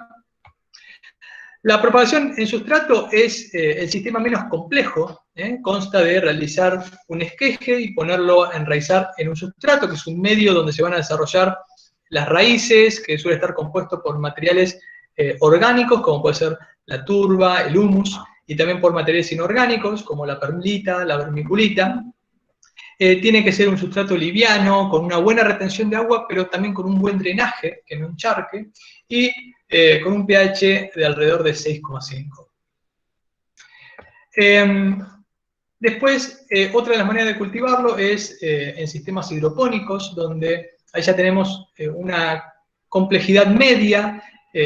La propagación en sustrato es el sistema menos complejo, consta de realizar un esqueje y ponerlo a enraizar en un sustrato, que es un medio donde se van a desarrollar las raíces, que suele estar compuesto por materiales orgánicos, como puede ser la turba, el humus, y también por materiales inorgánicos, como la perlita, la vermiculita. Tiene que ser un sustrato liviano, con una buena retención de agua, pero también con un buen drenaje, que no encharque, y con un pH de alrededor de 6,5. Después, otra de las maneras de cultivarlo es en sistemas hidropónicos, donde ahí ya tenemos una complejidad media.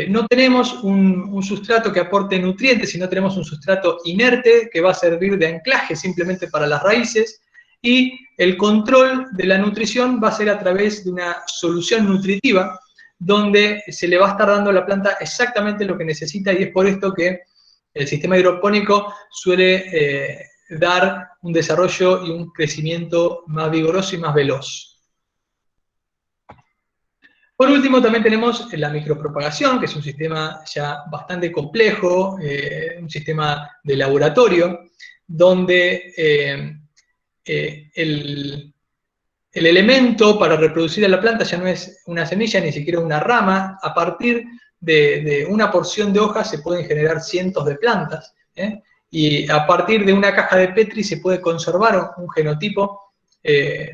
No tenemos un sustrato que aporte nutrientes, sino tenemos un sustrato inerte que va a servir de anclaje simplemente para las raíces, y el control de la nutrición va a ser a través de una solución nutritiva, donde se le va a estar dando a la planta exactamente lo que necesita, y es por esto que el sistema hidropónico suele dar un desarrollo y un crecimiento más vigoroso y más veloz. Por último, también tenemos la micropropagación, que es un sistema ya bastante complejo, un sistema de laboratorio, donde el elemento para reproducir a la planta ya no es una semilla, ni siquiera una rama. A partir de una porción de hojas se pueden generar cientos de plantas, y a partir de una caja de Petri se puede conservar un genotipo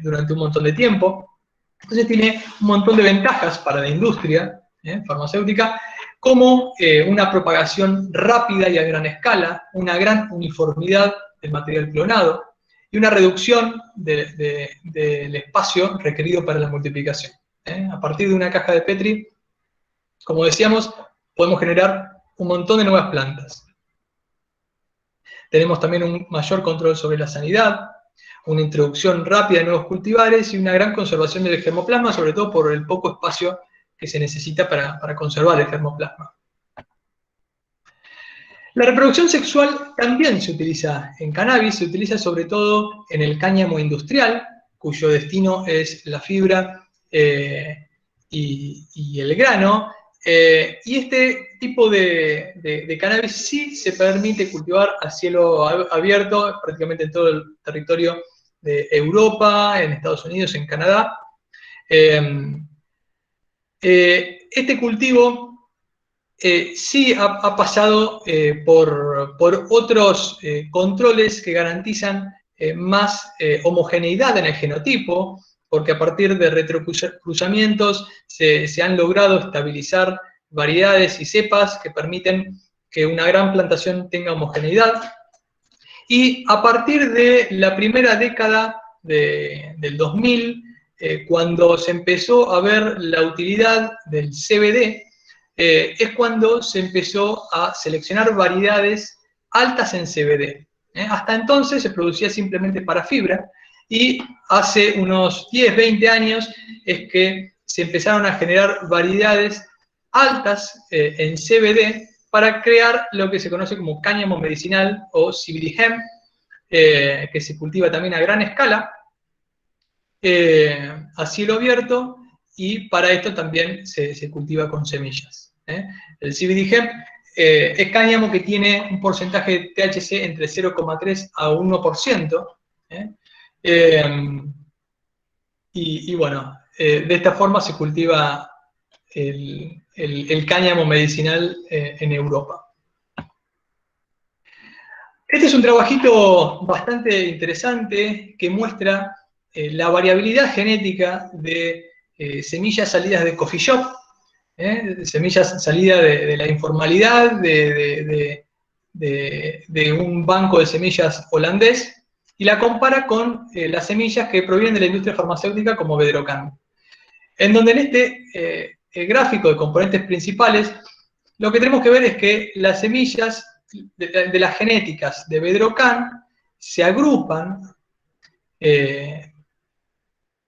durante un montón de tiempo. Entonces tiene un montón de ventajas para la industria farmacéutica, como una propagación rápida y a gran escala, una gran uniformidad del material clonado y una reducción del espacio requerido para la multiplicación. A partir de una caja de Petri, como decíamos, podemos generar un montón de nuevas plantas. Tenemos también un mayor control sobre la sanidad, una introducción rápida de nuevos cultivares y una gran conservación del germoplasma, sobre todo por el poco espacio que se necesita para conservar el germoplasma. La reproducción sexual también se utiliza en cannabis, se utiliza sobre todo en el cáñamo industrial, cuyo destino es la fibra y el grano. Y este tipo de cannabis sí se permite cultivar a cielo abierto prácticamente en todo el territorio de Europa, en Estados Unidos, en Canadá. Este cultivo sí ha pasado por otros controles que garantizan más homogeneidad en el genotipo, porque a partir de retrocruzamientos se han logrado estabilizar variedades y cepas que permiten que una gran plantación tenga homogeneidad. Y a partir de la primera década del 2000, cuando se empezó a ver la utilidad del CBD, es cuando se empezó a seleccionar variedades altas en CBD. Hasta entonces se producía simplemente para fibra, y hace unos 10, 20 años es que se empezaron a generar variedades altas en CBD para crear lo que se conoce como cáñamo medicinal o CBD hemp, que se cultiva también a gran escala, a cielo abierto, y para esto también se cultiva con semillas. El CBD hemp es cáñamo que tiene un porcentaje de THC entre 0,3 a 1%. Y bueno, de esta forma se cultiva el cáñamo medicinal en Europa. Este es un trabajito bastante interesante que muestra la variabilidad genética de semillas salidas de coffee shop, semillas salidas de la informalidad, de un banco de semillas holandés, y la compara con las semillas que provienen de la industria farmacéutica como Bedrocan. En donde en este gráfico de componentes principales, lo que tenemos que ver es que las semillas de las genéticas de Bedrocan se agrupan, que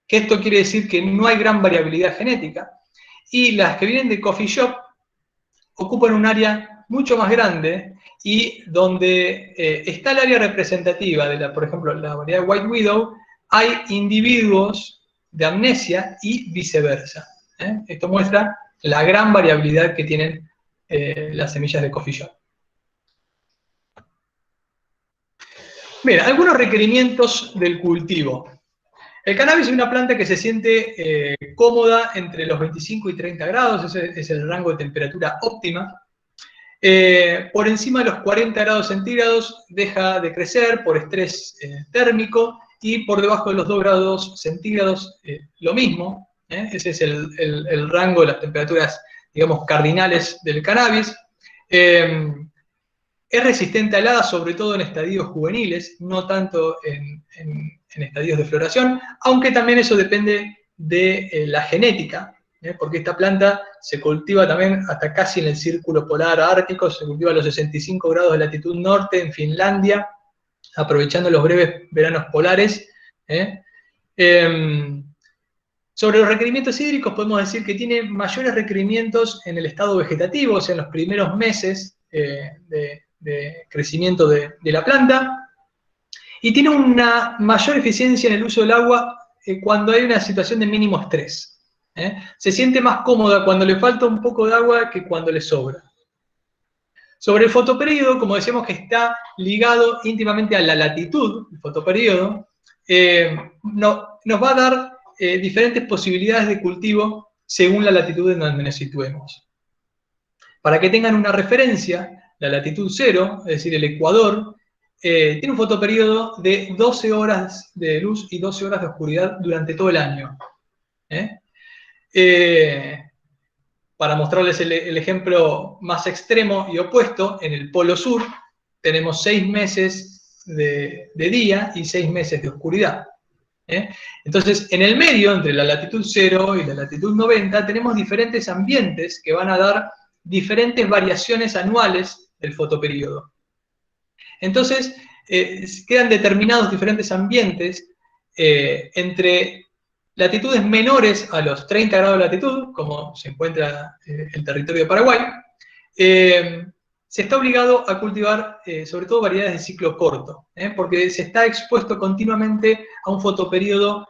esto quiere decir que no hay gran variabilidad genética, y las que vienen de Coffee Shop ocupan un área mucho más grande, y donde está el área representativa de, por ejemplo, la variedad White Widow, hay individuos de amnesia y viceversa. Esto muestra la gran variabilidad que tienen las semillas de Coffee Shop. Bien, algunos requerimientos del cultivo. El cannabis es una planta que se siente cómoda entre los 25 y 30 grados, ese es el rango de temperatura óptima. Por encima de los 40 grados centígrados deja de crecer por estrés térmico, y por debajo de los 2 grados centígrados lo mismo. Ese es el rango de las temperaturas, digamos, cardinales del cannabis. Es resistente a heladas, sobre todo en estadios juveniles, no tanto en estadios de floración, aunque también eso depende de la genética, porque esta planta se cultiva también hasta casi en el círculo polar ártico, se cultiva a los 65 grados de latitud norte en Finlandia, aprovechando los breves veranos polares. Sobre los requerimientos hídricos podemos decir que tiene mayores requerimientos en el estado vegetativo, o sea, en los primeros meses de crecimiento de la planta, y tiene una mayor eficiencia en el uso del agua cuando hay una situación de mínimo estrés. Se siente más cómoda cuando le falta un poco de agua que cuando le sobra. Sobre el fotoperíodo, como decíamos que está ligado íntimamente a la latitud, el fotoperíodo, nos va a dar diferentes posibilidades de cultivo según la latitud en donde nos situemos. Para que tengan una referencia, la latitud 0, es decir, el Ecuador, tiene un fotoperíodo de 12 horas de luz y 12 horas de oscuridad durante todo el año. Para mostrarles el ejemplo más extremo y opuesto, en el Polo Sur tenemos 6 meses de día y 6 meses de oscuridad. Entonces, en el medio, entre la latitud 0 y la latitud 90, tenemos diferentes ambientes que van a dar diferentes variaciones anuales del fotoperíodo. Entonces, quedan determinados diferentes ambientes entre latitudes menores a los 30 grados de latitud, como se encuentra el territorio de Paraguay. Se está obligado a cultivar sobre todo variedades de ciclo corto, porque se está expuesto continuamente a un fotoperíodo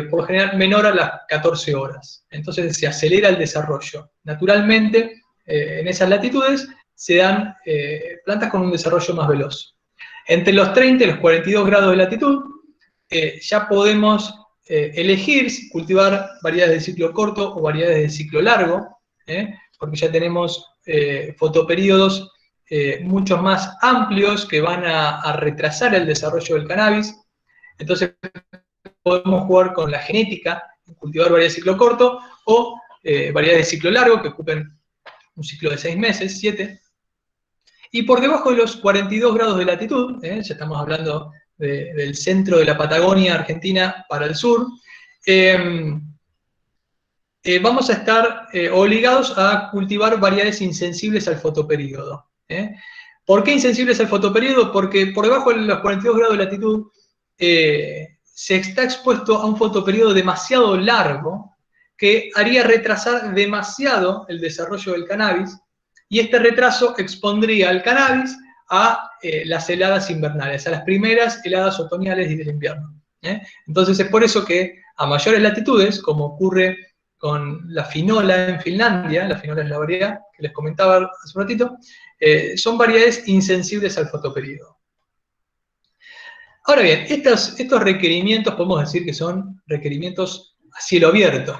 por lo general menor a las 14 horas. Entonces se acelera el desarrollo. Naturalmente, en esas latitudes se dan plantas con un desarrollo más veloz. Entre los 30 y los 42 grados de latitud ya podemos elegir si cultivar variedades de ciclo corto o variedades de ciclo largo, porque ya tenemos fotoperíodos mucho más amplios que van a retrasar el desarrollo del cannabis. Entonces podemos jugar con la genética, cultivar variedades de ciclo corto o variedades de ciclo largo que ocupen un ciclo de 6 meses, 7. Y por debajo de los 42 grados de latitud, ya estamos hablando del centro de la Patagonia Argentina para el sur, vamos a estar obligados a cultivar variedades insensibles al fotoperíodo. ¿Por qué insensibles al fotoperíodo? Porque por debajo de los 42 grados de latitud se está expuesto a un fotoperíodo demasiado largo que haría retrasar demasiado el desarrollo del cannabis, y este retraso expondría al cannabis a las heladas invernales, a las primeras heladas otoñales y del invierno. Entonces es por eso que a mayores latitudes, como ocurre con la finola en Finlandia, la finola es la variedad que les comentaba hace un ratito, son variedades insensibles al fotoperíodo. Ahora bien, estos requerimientos podemos decir que son requerimientos a cielo abierto.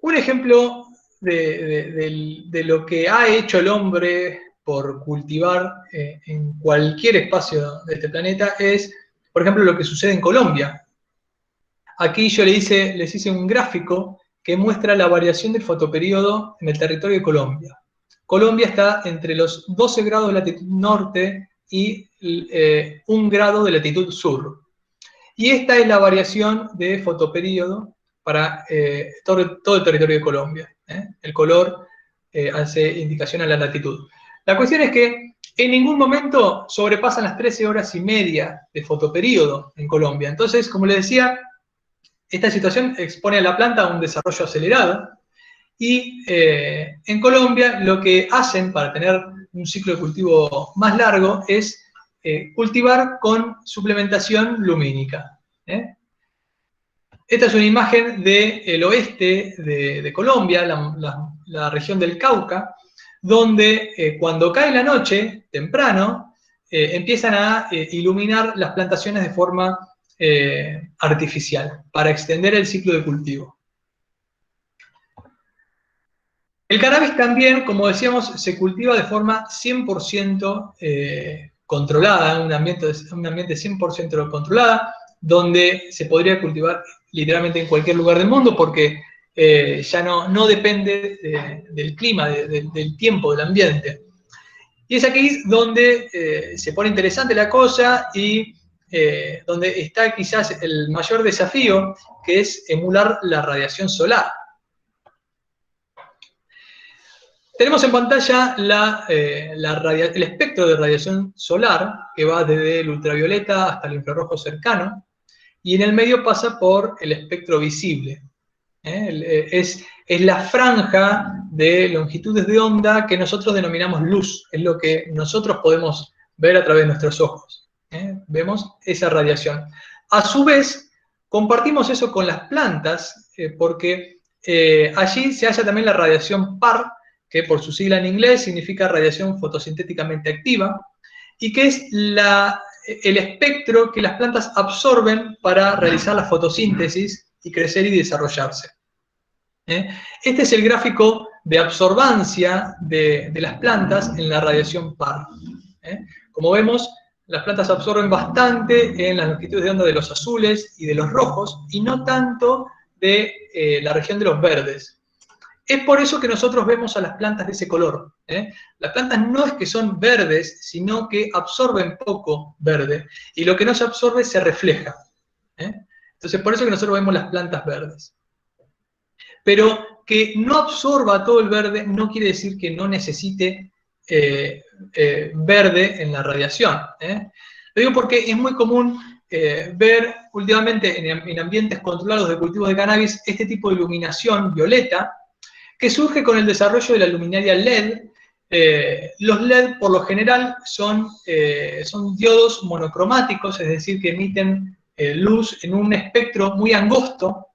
Un ejemplo de lo que ha hecho el hombre por cultivar en cualquier espacio de este planeta es, por ejemplo, lo que sucede en Colombia. Aquí yo les hice un gráfico que muestra la variación del fotoperíodo en el territorio de Colombia. Colombia está entre los 12 grados de latitud norte y 1 grado de latitud sur. Y esta es la variación de fotoperíodo para todo el territorio de Colombia. El color hace indicación a la latitud. La cuestión es que en ningún momento sobrepasan las 13 horas y media de fotoperíodo en Colombia. Entonces, como les decía, esta situación expone a la planta a un desarrollo acelerado, y en Colombia lo que hacen para tener un ciclo de cultivo más largo es cultivar con suplementación lumínica. Esta es una imagen del oeste de Colombia, la región del Cauca, donde cuando cae la noche, temprano, empiezan a iluminar las plantaciones de forma artificial, para extender el ciclo de cultivo. El cannabis también, como decíamos, se cultiva de forma 100% controlada, un ambiente 100% controlada, donde se podría cultivar literalmente en cualquier lugar del mundo, porque ya no depende del clima, del tiempo, del ambiente. Y es aquí donde se pone interesante la cosa y donde está quizás el mayor desafío, que es emular la radiación solar. Tenemos en pantalla el espectro de radiación solar, que va desde el ultravioleta hasta el infrarrojo cercano, y en el medio pasa por el espectro visible. Es la franja de longitudes de onda que nosotros denominamos luz, es lo que nosotros podemos ver a través de nuestros ojos. Vemos esa radiación. A su vez, compartimos eso con las plantas, porque allí se halla también la radiación PAR, que por su sigla en inglés significa radiación fotosintéticamente activa, y que es el espectro que las plantas absorben para realizar la fotosíntesis y crecer y desarrollarse. Este es el gráfico de absorbancia de las plantas en la radiación PAR. Como vemos, las plantas absorben bastante en las longitudes de onda de los azules y de los rojos, y no tanto de la región de los verdes. Es por eso que nosotros vemos a las plantas de ese color. Las plantas no es que son verdes, sino que absorben poco verde, y lo que no se absorbe se refleja. Entonces, por eso que nosotros vemos las plantas verdes. Pero que no absorba todo el verde no quiere decir que no necesite verde en la radiación. Lo digo porque es muy común ver últimamente en ambientes controlados de cultivos de cannabis este tipo de iluminación violeta que surge con el desarrollo de la luminaria LED. Los LED por lo general son diodos monocromáticos, es decir, que emiten luz en un espectro muy angosto.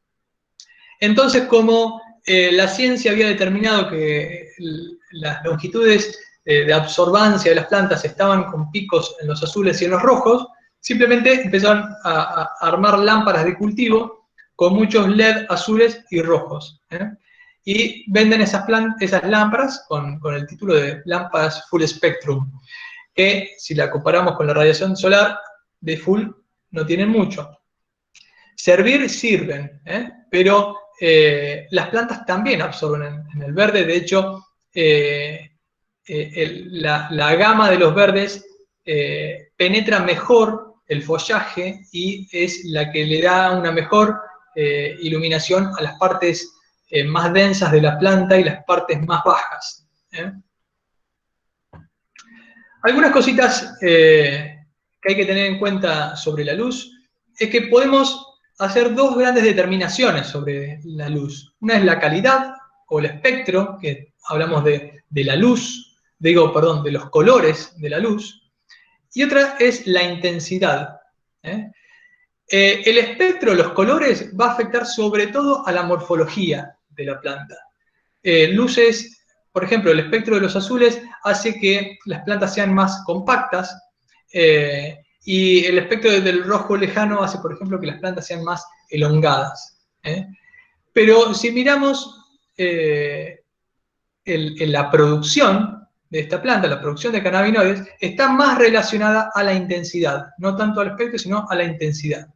Entonces, como la ciencia había determinado que las longitudes de absorbancia de las plantas estaban con picos en los azules y en los rojos, simplemente empezaron a armar lámparas de cultivo con muchos LED azules y rojos. Y venden esas lámparas con el título de lámparas full spectrum, que si la comparamos con la radiación solar, de full no tienen mucho. Servir sirven, pero las plantas también absorben en el verde. De hecho, la gama de los verdes penetra mejor el follaje y es la que le da una mejor iluminación a las partes más densas de la planta y las partes más bajas. Algunas cositas que hay que tener en cuenta sobre la luz es que podemos hacer dos grandes determinaciones sobre la luz. Una es la calidad o el espectro, que hablamos de la luz, de los colores de la luz, y otra es la intensidad. El espectro, los colores, va a afectar sobre todo a la morfología de la planta. Luces, por ejemplo, el espectro de los azules hace que las plantas sean más compactas, y el espectro del rojo lejano hace, por ejemplo, que las plantas sean más elongadas. Pero si miramos la producción de esta planta, la producción de cannabinoides, está más relacionada a la intensidad, no tanto al espectro, sino a la intensidad.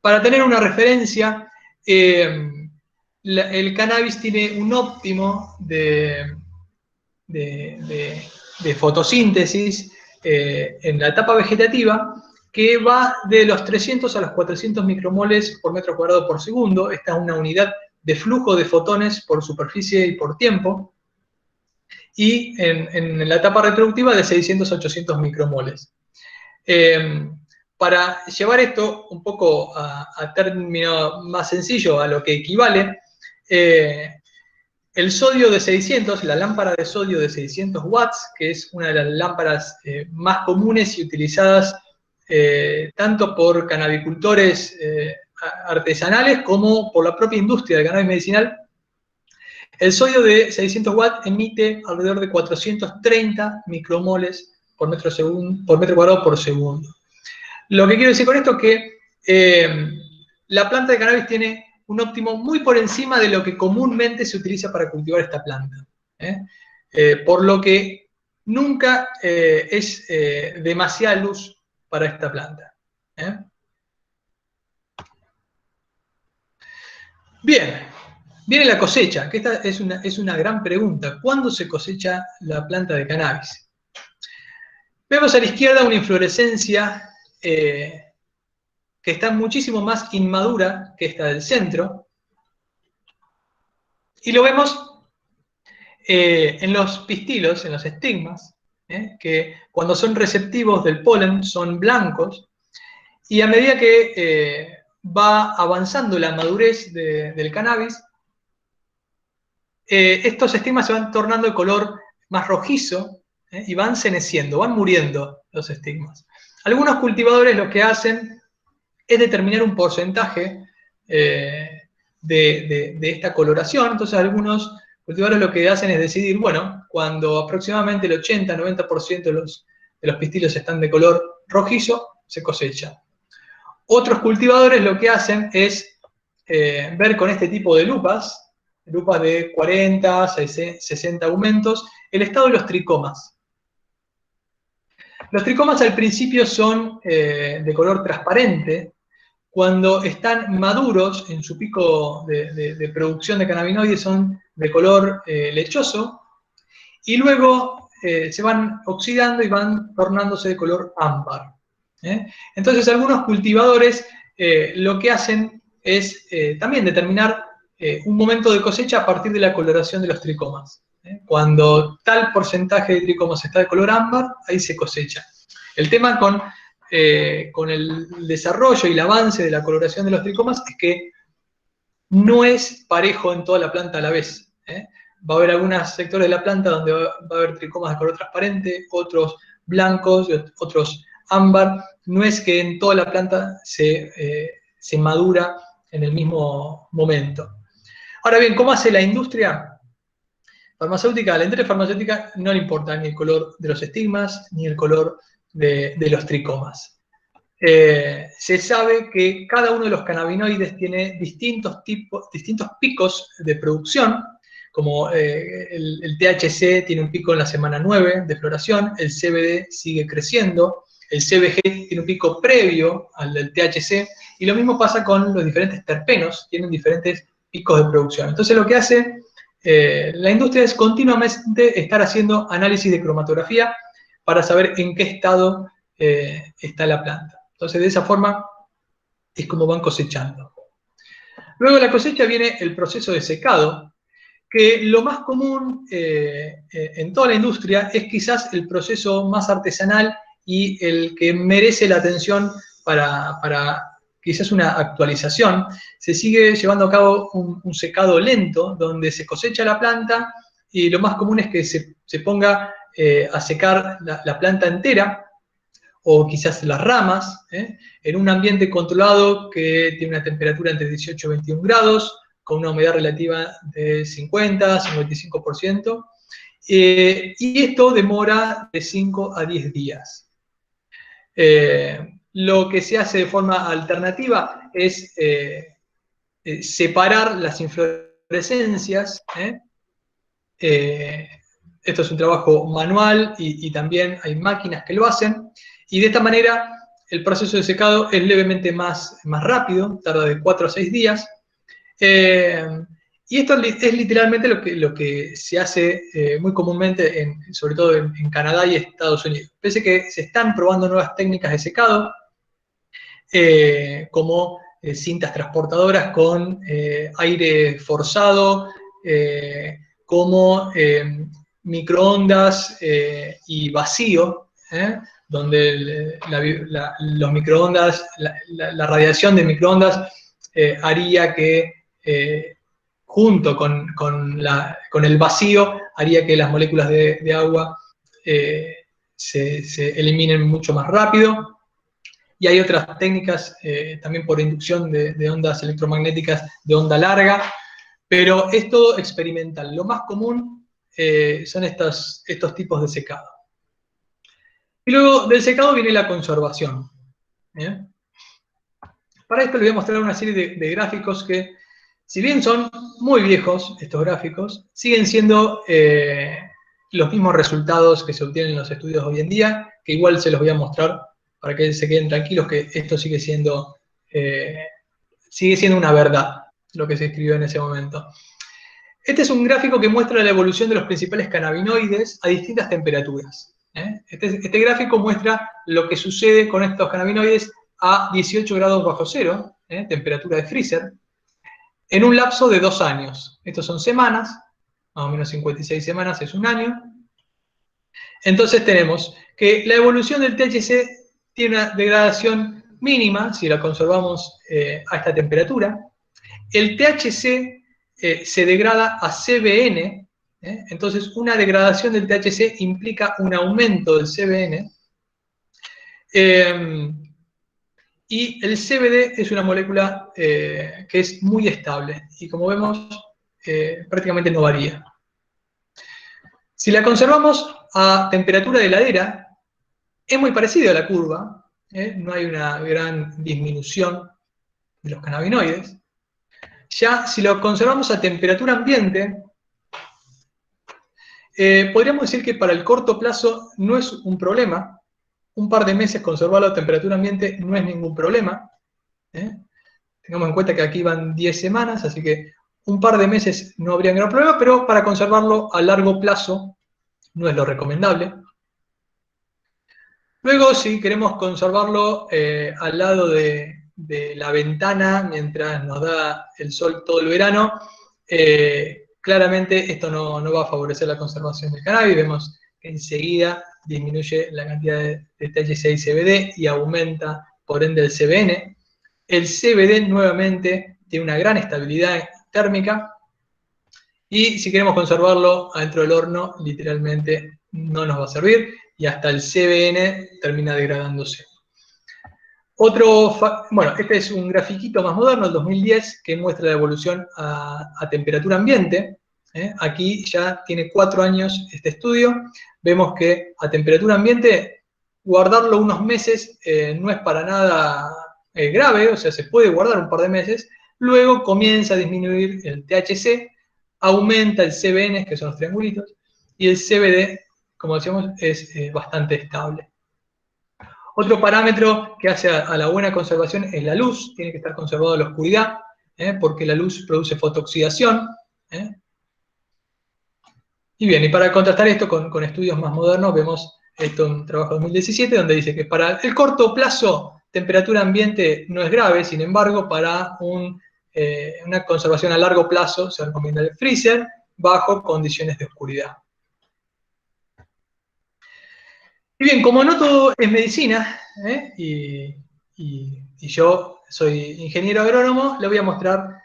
Para tener una referencia, el cannabis tiene un óptimo de fotosíntesis en la etapa vegetativa que va de los 300 a los 400 micromoles por metro cuadrado por segundo. Esta es una unidad de flujo de fotones por superficie y por tiempo. Y en la etapa reproductiva de 600 a 800 micromoles. Para llevar esto un poco a término más sencillo, a lo que equivale, el sodio de 600, la lámpara de sodio de 600 watts, que es una de las lámparas más comunes y utilizadas tanto por cannabicultores artesanales como por la propia industria del cannabis medicinal, el sodio de 600 watts emite alrededor de 430 micromoles por metro cuadrado por segundo. Lo que quiero decir con esto es que la planta de cannabis tiene un óptimo muy por encima de lo que comúnmente se utiliza para cultivar esta planta. Por lo que nunca es demasiada luz para esta planta. Bien, viene la cosecha, que esta es una gran pregunta. ¿Cuándo se cosecha la planta de cannabis? Vemos a la izquierda una inflorescencia que está muchísimo más inmadura que esta del centro. Y lo vemos en los pistilos, en los estigmas, que cuando son receptivos del polen son blancos, y a medida que va avanzando la madurez del cannabis, estos estigmas se van tornando de color más rojizo y van ceneciendo, van muriendo los estigmas. Algunos cultivadores lo que hacen es determinar un porcentaje de esta coloración. Entonces algunos cultivadores lo que hacen es decidir, bueno, cuando aproximadamente el 80-90% de los pistilos están de color rojizo, se cosecha. Otros cultivadores lo que hacen es ver con este tipo de lupas de 40, 60 aumentos, el estado de los tricomas. Los tricomas al principio son de color transparente. Cuando están maduros en su pico de producción de cannabinoides son de color lechoso, y luego se van oxidando y van tornándose de color ámbar. Entonces algunos cultivadores lo que hacen es también determinar un momento de cosecha a partir de la coloración de los tricomas. Cuando tal porcentaje de tricomas está de color ámbar, ahí se cosecha. El tema con el desarrollo y el avance de la coloración de los tricomas es que no es parejo en toda la planta a la vez. Va a haber algunos sectores de la planta donde va a haber tricomas de color transparente, otros blancos, otros ámbar. No es que en toda la planta se madura en el mismo momento. Ahora bien, ¿cómo hace la industria farmacéutica? A la industria farmacéutica no le importa ni el color de los estigmas, ni el color de los tricomas. Se sabe que cada uno de los cannabinoides tiene distintos picos de producción, como el THC tiene un pico en la semana 9 de floración, el CBD sigue creciendo, el CBG tiene un pico previo al del THC, y lo mismo pasa con los diferentes terpenos, tienen diferentes picos de producción. Entonces lo que hace la industria es continuamente estar haciendo análisis de cromatografía para saber en qué estado está la planta. Entonces, de esa forma es como van cosechando. Luego de la cosecha viene el proceso de secado, que lo más común en toda la industria es quizás el proceso más artesanal y el que merece la atención para quizás una actualización. Se sigue llevando a cabo un secado lento, donde se cosecha la planta y lo más común es que se ponga a secar la planta entera, o quizás las ramas, en un ambiente controlado que tiene una temperatura entre 18 y 21 grados, con una humedad relativa de 50-55%, y esto demora de 5 a 10 días. Lo que se hace de forma alternativa es separar las inflorescencias. Esto es un trabajo manual y también hay máquinas que lo hacen. Y de esta manera el proceso de secado es levemente más rápido, tarda de 4 a 6 días. Y esto es literalmente lo que se hace muy comúnmente, sobre todo en Canadá y Estados Unidos. Pese que se están probando nuevas técnicas de secado, como cintas transportadoras con aire forzado, como microondas y vacío, donde los microondas, la radiación de microondas haría que, junto con el vacío, haría que las moléculas de agua se eliminen mucho más rápido. Y hay otras técnicas también por inducción de ondas electromagnéticas de onda larga, pero es todo experimental. Lo más común son estos tipos de secado. Y luego del secado viene la conservación. Para esto les voy a mostrar una serie de gráficos que, si bien son muy viejos estos gráficos, siguen siendo los mismos resultados que se obtienen en los estudios hoy en día, que igual se los voy a mostrar para que se queden tranquilos que esto sigue siendo una verdad, lo que se escribió en ese momento. Este es un gráfico que muestra la evolución de los principales cannabinoides a distintas temperaturas. Este gráfico muestra lo que sucede con estos cannabinoides a 18 grados bajo cero, temperatura de freezer, en un lapso de 2 años. Estos son semanas, más o menos 56 semanas es un año. Entonces tenemos que la evolución del THC tiene una degradación mínima, si la conservamos a esta temperatura. El THC se degrada a CBN, entonces una degradación del THC implica un aumento del CBN. Y el CBD es una molécula que es muy estable y como vemos prácticamente no varía. Si la conservamos a temperatura de heladera, es muy parecido a la curva, no hay una gran disminución de los cannabinoides. Ya si lo conservamos a temperatura ambiente, podríamos decir que para el corto plazo no es un problema. Un par de meses conservarlo a temperatura ambiente no es ningún problema. Tengamos en cuenta que aquí van 10 semanas, así que un par de meses no habría gran problema, pero para conservarlo a largo plazo no es lo recomendable. Luego, si queremos conservarlo al lado de la ventana mientras nos da el sol todo el verano, claramente esto no va a favorecer la conservación del cannabis. Vemos que enseguida disminuye la cantidad de THC y CBD y aumenta, por ende, el CBN. El CBD nuevamente tiene una gran estabilidad térmica y si queremos conservarlo adentro del horno, literalmente no nos va a servir y hasta el CBN termina degradándose. Bueno, este es un grafiquito más moderno, el 2010, que muestra la evolución a temperatura ambiente. Aquí ya tiene 4 años este estudio. Vemos que a temperatura ambiente, guardarlo unos meses no es para nada grave, o sea, se puede guardar un par de meses. Luego comienza a disminuir el THC, aumenta el CBN, que son los triangulitos, y el CBD, como decíamos, es bastante estable. Otro parámetro que hace a la buena conservación es la luz, tiene que estar conservado a la oscuridad, porque la luz produce fotooxidación. Y bien, y para contrastar esto con estudios más modernos, vemos esto en un trabajo de 2017, donde dice que para el corto plazo, temperatura ambiente no es grave, sin embargo, para una conservación a largo plazo se recomienda el freezer bajo condiciones de oscuridad. Y bien, como no todo es medicina, y yo soy ingeniero agrónomo, le voy a mostrar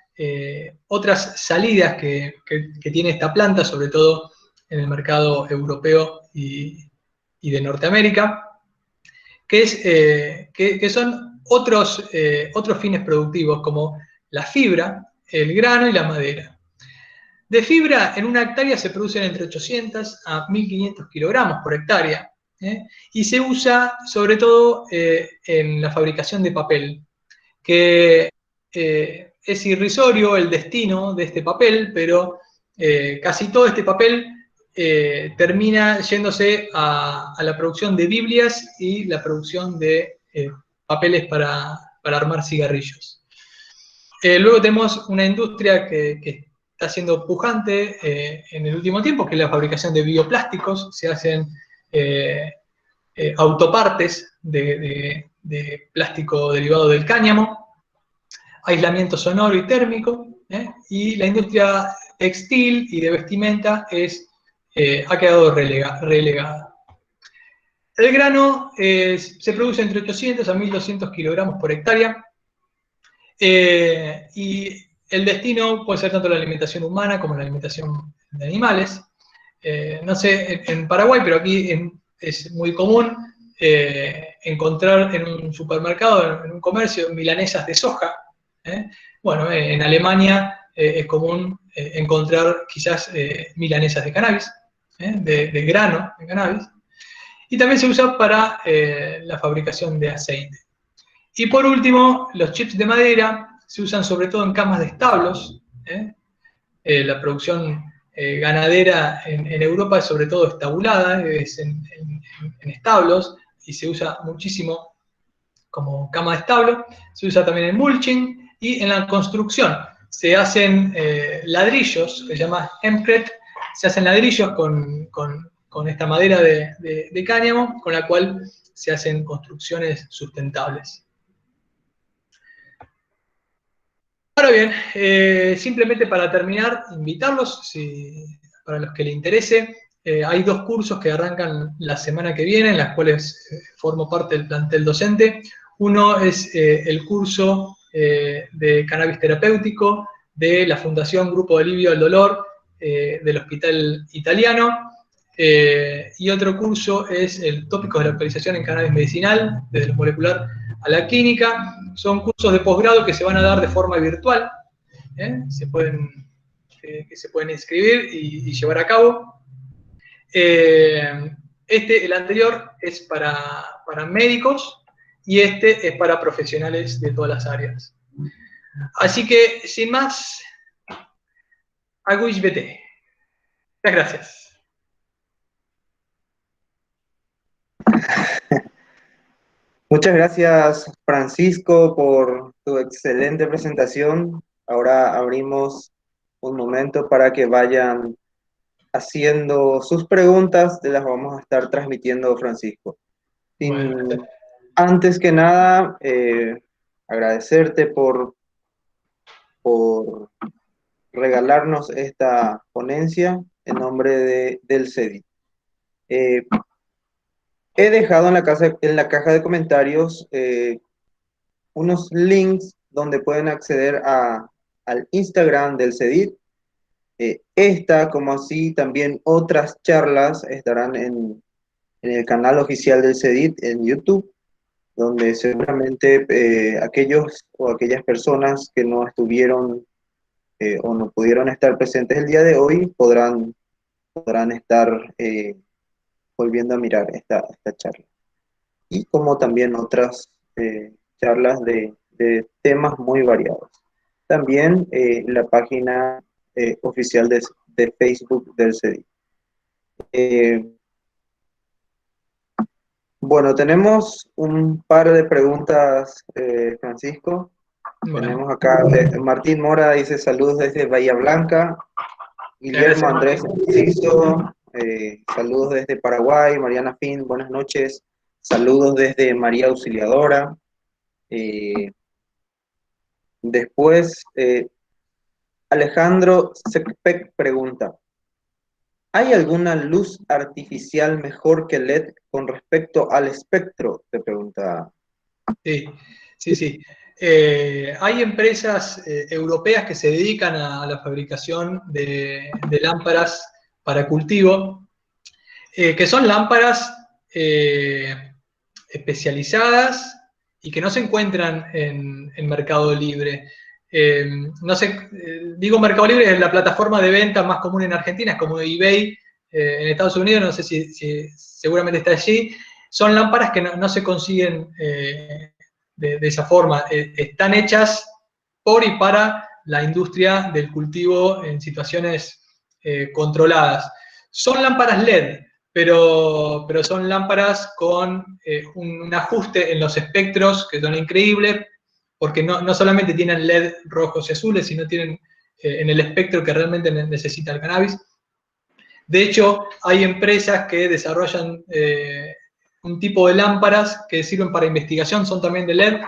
otras salidas que tiene esta planta, sobre todo en el mercado europeo y de Norteamérica, que son otros fines productivos, como la fibra, el grano y la madera. De fibra, en una hectárea se producen entre 800 a 1500 kilogramos por hectárea, y se usa sobre todo en la fabricación de papel, que es irrisorio el destino de este papel, pero casi todo este papel termina yéndose a la producción de Biblias y la producción de papeles para armar cigarrillos. Luego tenemos una industria que está siendo pujante en el último tiempo, que es la fabricación de bioplásticos. Se hacen autopartes de plástico derivado del cáñamo, aislamiento sonoro y térmico, y la industria textil y de vestimenta ha quedado relegada. El grano se produce entre 800 a 1200 kilogramos por hectárea, y el destino puede ser tanto la alimentación humana como la alimentación de animales. No sé en Paraguay, pero aquí es muy común encontrar en un supermercado, en un comercio, milanesas de soja. Bueno, en Alemania es común encontrar quizás milanesas de cannabis, de grano de cannabis. Y también se usa para la fabricación de aceite. Y por último, los chips de madera se usan sobre todo en camas de establos. La producción ganadera en Europa sobre todo es tabulada, es en establos, y se usa muchísimo como cama de establo, se usa también en mulching y en la construcción. Se hacen ladrillos, que se llama hempcrete, se hacen ladrillos con esta madera de cáñamo, con la cual se hacen construcciones sustentables. Ahora bien, simplemente para terminar, invitarlos, para los que les interese, hay 2 cursos que arrancan la semana que viene, en las cuales formo parte del plantel docente. Uno es el curso de cannabis terapéutico de la Fundación Grupo de Alivio al Dolor del Hospital Italiano. Y otro curso es el tópico de la actualización en cannabis medicinal, desde lo molecular a la clínica. Son cursos de posgrado que se van a dar de forma virtual, que se pueden inscribir y llevar a cabo. El anterior es para médicos y este es para profesionales de todas las áreas. Así que, sin más, Aguish BT. Muchas gracias. Muchas gracias, Francisco, por tu excelente presentación. Ahora abrimos un momento para que vayan haciendo sus preguntas, de las vamos a estar transmitiendo, Francisco. Bueno, Antes que nada, agradecerte por regalarnos esta ponencia en nombre del CEDI. He dejado en la caja de comentarios unos links donde pueden acceder al Instagram del CEDIT. Esta, como así también otras charlas, estarán en el canal oficial del CEDIT en YouTube, donde seguramente aquellos o aquellas personas que no estuvieron o no pudieron estar presentes el día de hoy podrán estar volviendo a mirar esta charla. Y como también otras charlas de temas muy variados. También la página oficial de Facebook del CEDI. Bueno, tenemos un par de preguntas, Francisco. bueno. Tenemos acá, Martín Mora dice saludos desde Bahía Blanca. Guillermo Andrés Enciso, saludos desde Paraguay. Mariana Fin, buenas noches. Saludos desde María Auxiliadora. Después, Alejandro Sekpek pregunta, ¿hay alguna luz artificial mejor que LED con respecto al espectro? Te pregunta. Sí. Hay empresas europeas que se dedican a la fabricación de lámparas para cultivo, que son lámparas especializadas y que no se encuentran en Mercado Libre. No sé, digo Mercado Libre es la plataforma de venta más común en Argentina, es como eBay en Estados Unidos, no sé si seguramente está allí. Son lámparas que no se consiguen de esa forma. Están hechas por y para la industria del cultivo en situaciones controladas. Son lámparas LED, pero son lámparas con un ajuste en los espectros que son increíbles, porque no solamente tienen LED rojos y azules, sino tienen en el espectro que realmente necesita el cannabis. De hecho, hay empresas que desarrollan un tipo de lámparas que sirven para investigación, son también de LED,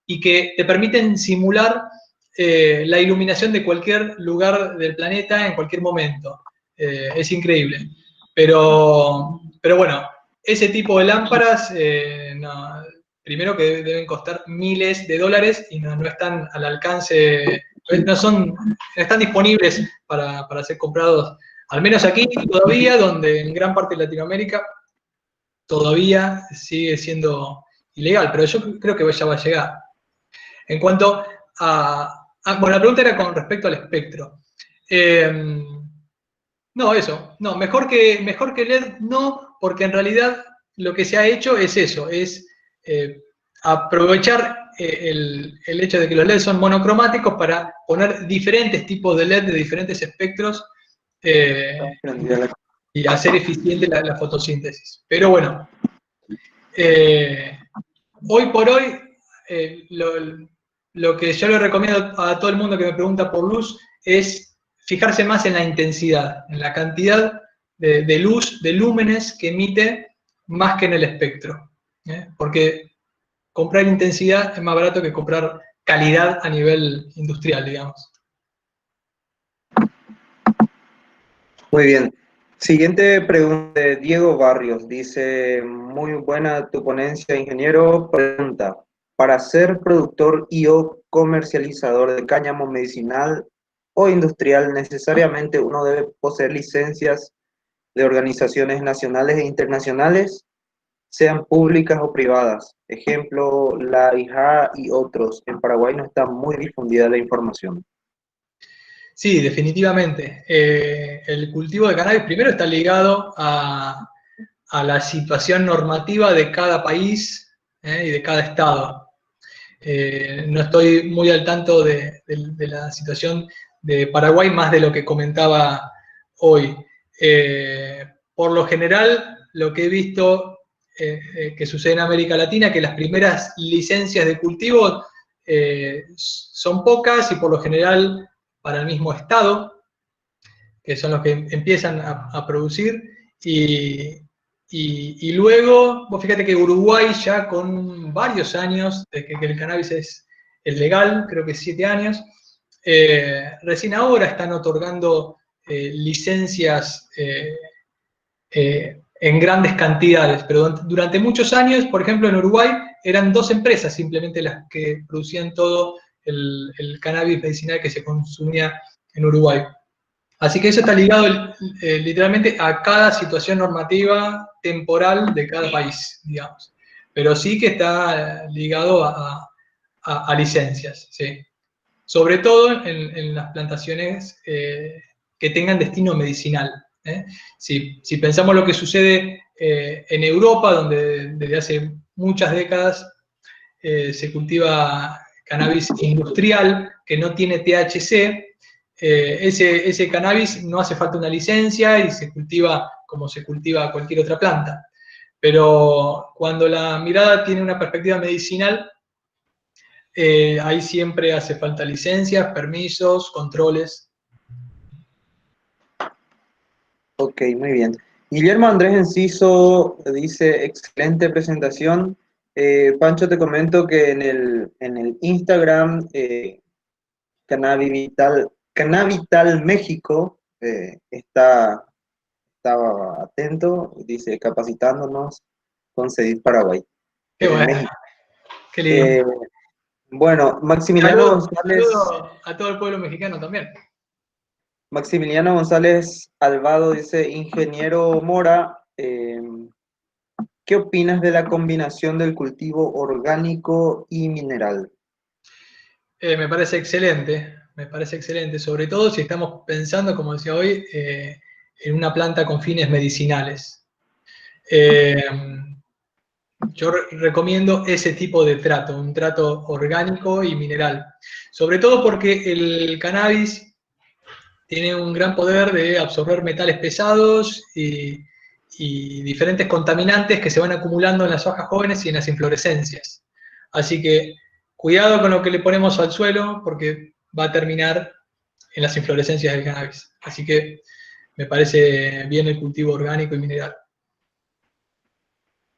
y que te permiten simular la iluminación de cualquier lugar del planeta en cualquier momento. Es increíble. Pero bueno, ese tipo de lámparas, primero que deben costar miles de dólares y no están al alcance, no están disponibles para ser comprados, al menos aquí todavía, donde en gran parte de Latinoamérica todavía sigue siendo ilegal, pero yo creo que ya va a llegar. En cuanto bueno, la pregunta era con respecto al espectro. Mejor que LED no, porque en realidad lo que se ha hecho es eso, es aprovechar el hecho de que los LED son monocromáticos para poner diferentes tipos de LED de diferentes espectros y hacer eficiente la fotosíntesis. Pero bueno, hoy por hoy, lo que yo le recomiendo a todo el mundo que me pregunta por luz es fijarse más en la intensidad, en la cantidad de luz, de lúmenes que emite, más que en el espectro. Porque comprar intensidad es más barato que comprar calidad a nivel industrial, digamos. Muy bien. Siguiente pregunta de Diego Barrios. Dice, muy buena tu ponencia, ingeniero. Pregunta, para ser productor y o comercializador de cáñamo medicinal o industrial, ¿necesariamente uno debe poseer licencias de organizaciones nacionales e internacionales, sean públicas o privadas? Ejemplo, la IJA y otros. En Paraguay no está muy difundida la información. Sí, definitivamente. El cultivo de cannabis primero está ligado a la situación normativa de cada país y de cada estado. No estoy muy al tanto de la situación de Paraguay, más de lo que comentaba hoy. Por lo general, lo que he visto que sucede en América Latina, que las primeras licencias de cultivo son pocas y por lo general para el mismo estado, que son los que empiezan a producir, y luego, vos fíjate que Uruguay ya con varios años de que el cannabis es legal, creo que 7 años, recién ahora están otorgando licencias en grandes cantidades, pero durante muchos años, por ejemplo en Uruguay, eran 2 empresas simplemente las que producían todo el cannabis medicinal que se consumía en Uruguay. Así que eso está ligado literalmente a cada situación normativa temporal de cada país, digamos. Pero sí que está ligado a licencias, ¿sí? Sobre todo en las plantaciones que tengan destino medicinal. Si pensamos lo que sucede en Europa, donde desde hace muchas décadas se cultiva cannabis industrial que no tiene THC, ese cannabis no hace falta una licencia y se cultiva como se cultiva cualquier otra planta. Pero cuando la mirada tiene una perspectiva medicinal, ahí siempre hace falta licencias, permisos, controles. Ok, muy bien. Guillermo Andrés Enciso dice, excelente presentación. Pancho, te comento que en el Instagram, Cannavital México, estaba atento, dice, capacitándonos con CEDIT Paraguay, Qué en bueno, México. qué lindo. Bueno, Saludos a todo el pueblo mexicano también. Maximiliano González Alvado dice, ingeniero Mora, ¿qué opinas de la combinación del cultivo orgánico y mineral? Me parece excelente, sobre todo si estamos pensando, como decía hoy, en una planta con fines medicinales. Yo recomiendo ese tipo de trato, un trato orgánico y mineral. Sobre todo porque el cannabis tiene un gran poder de absorber metales pesados y diferentes contaminantes que se van acumulando en las hojas jóvenes y en las inflorescencias. Así que cuidado con lo que le ponemos al suelo porque va a terminar en las inflorescencias del cannabis. Así que me parece bien el cultivo orgánico y mineral.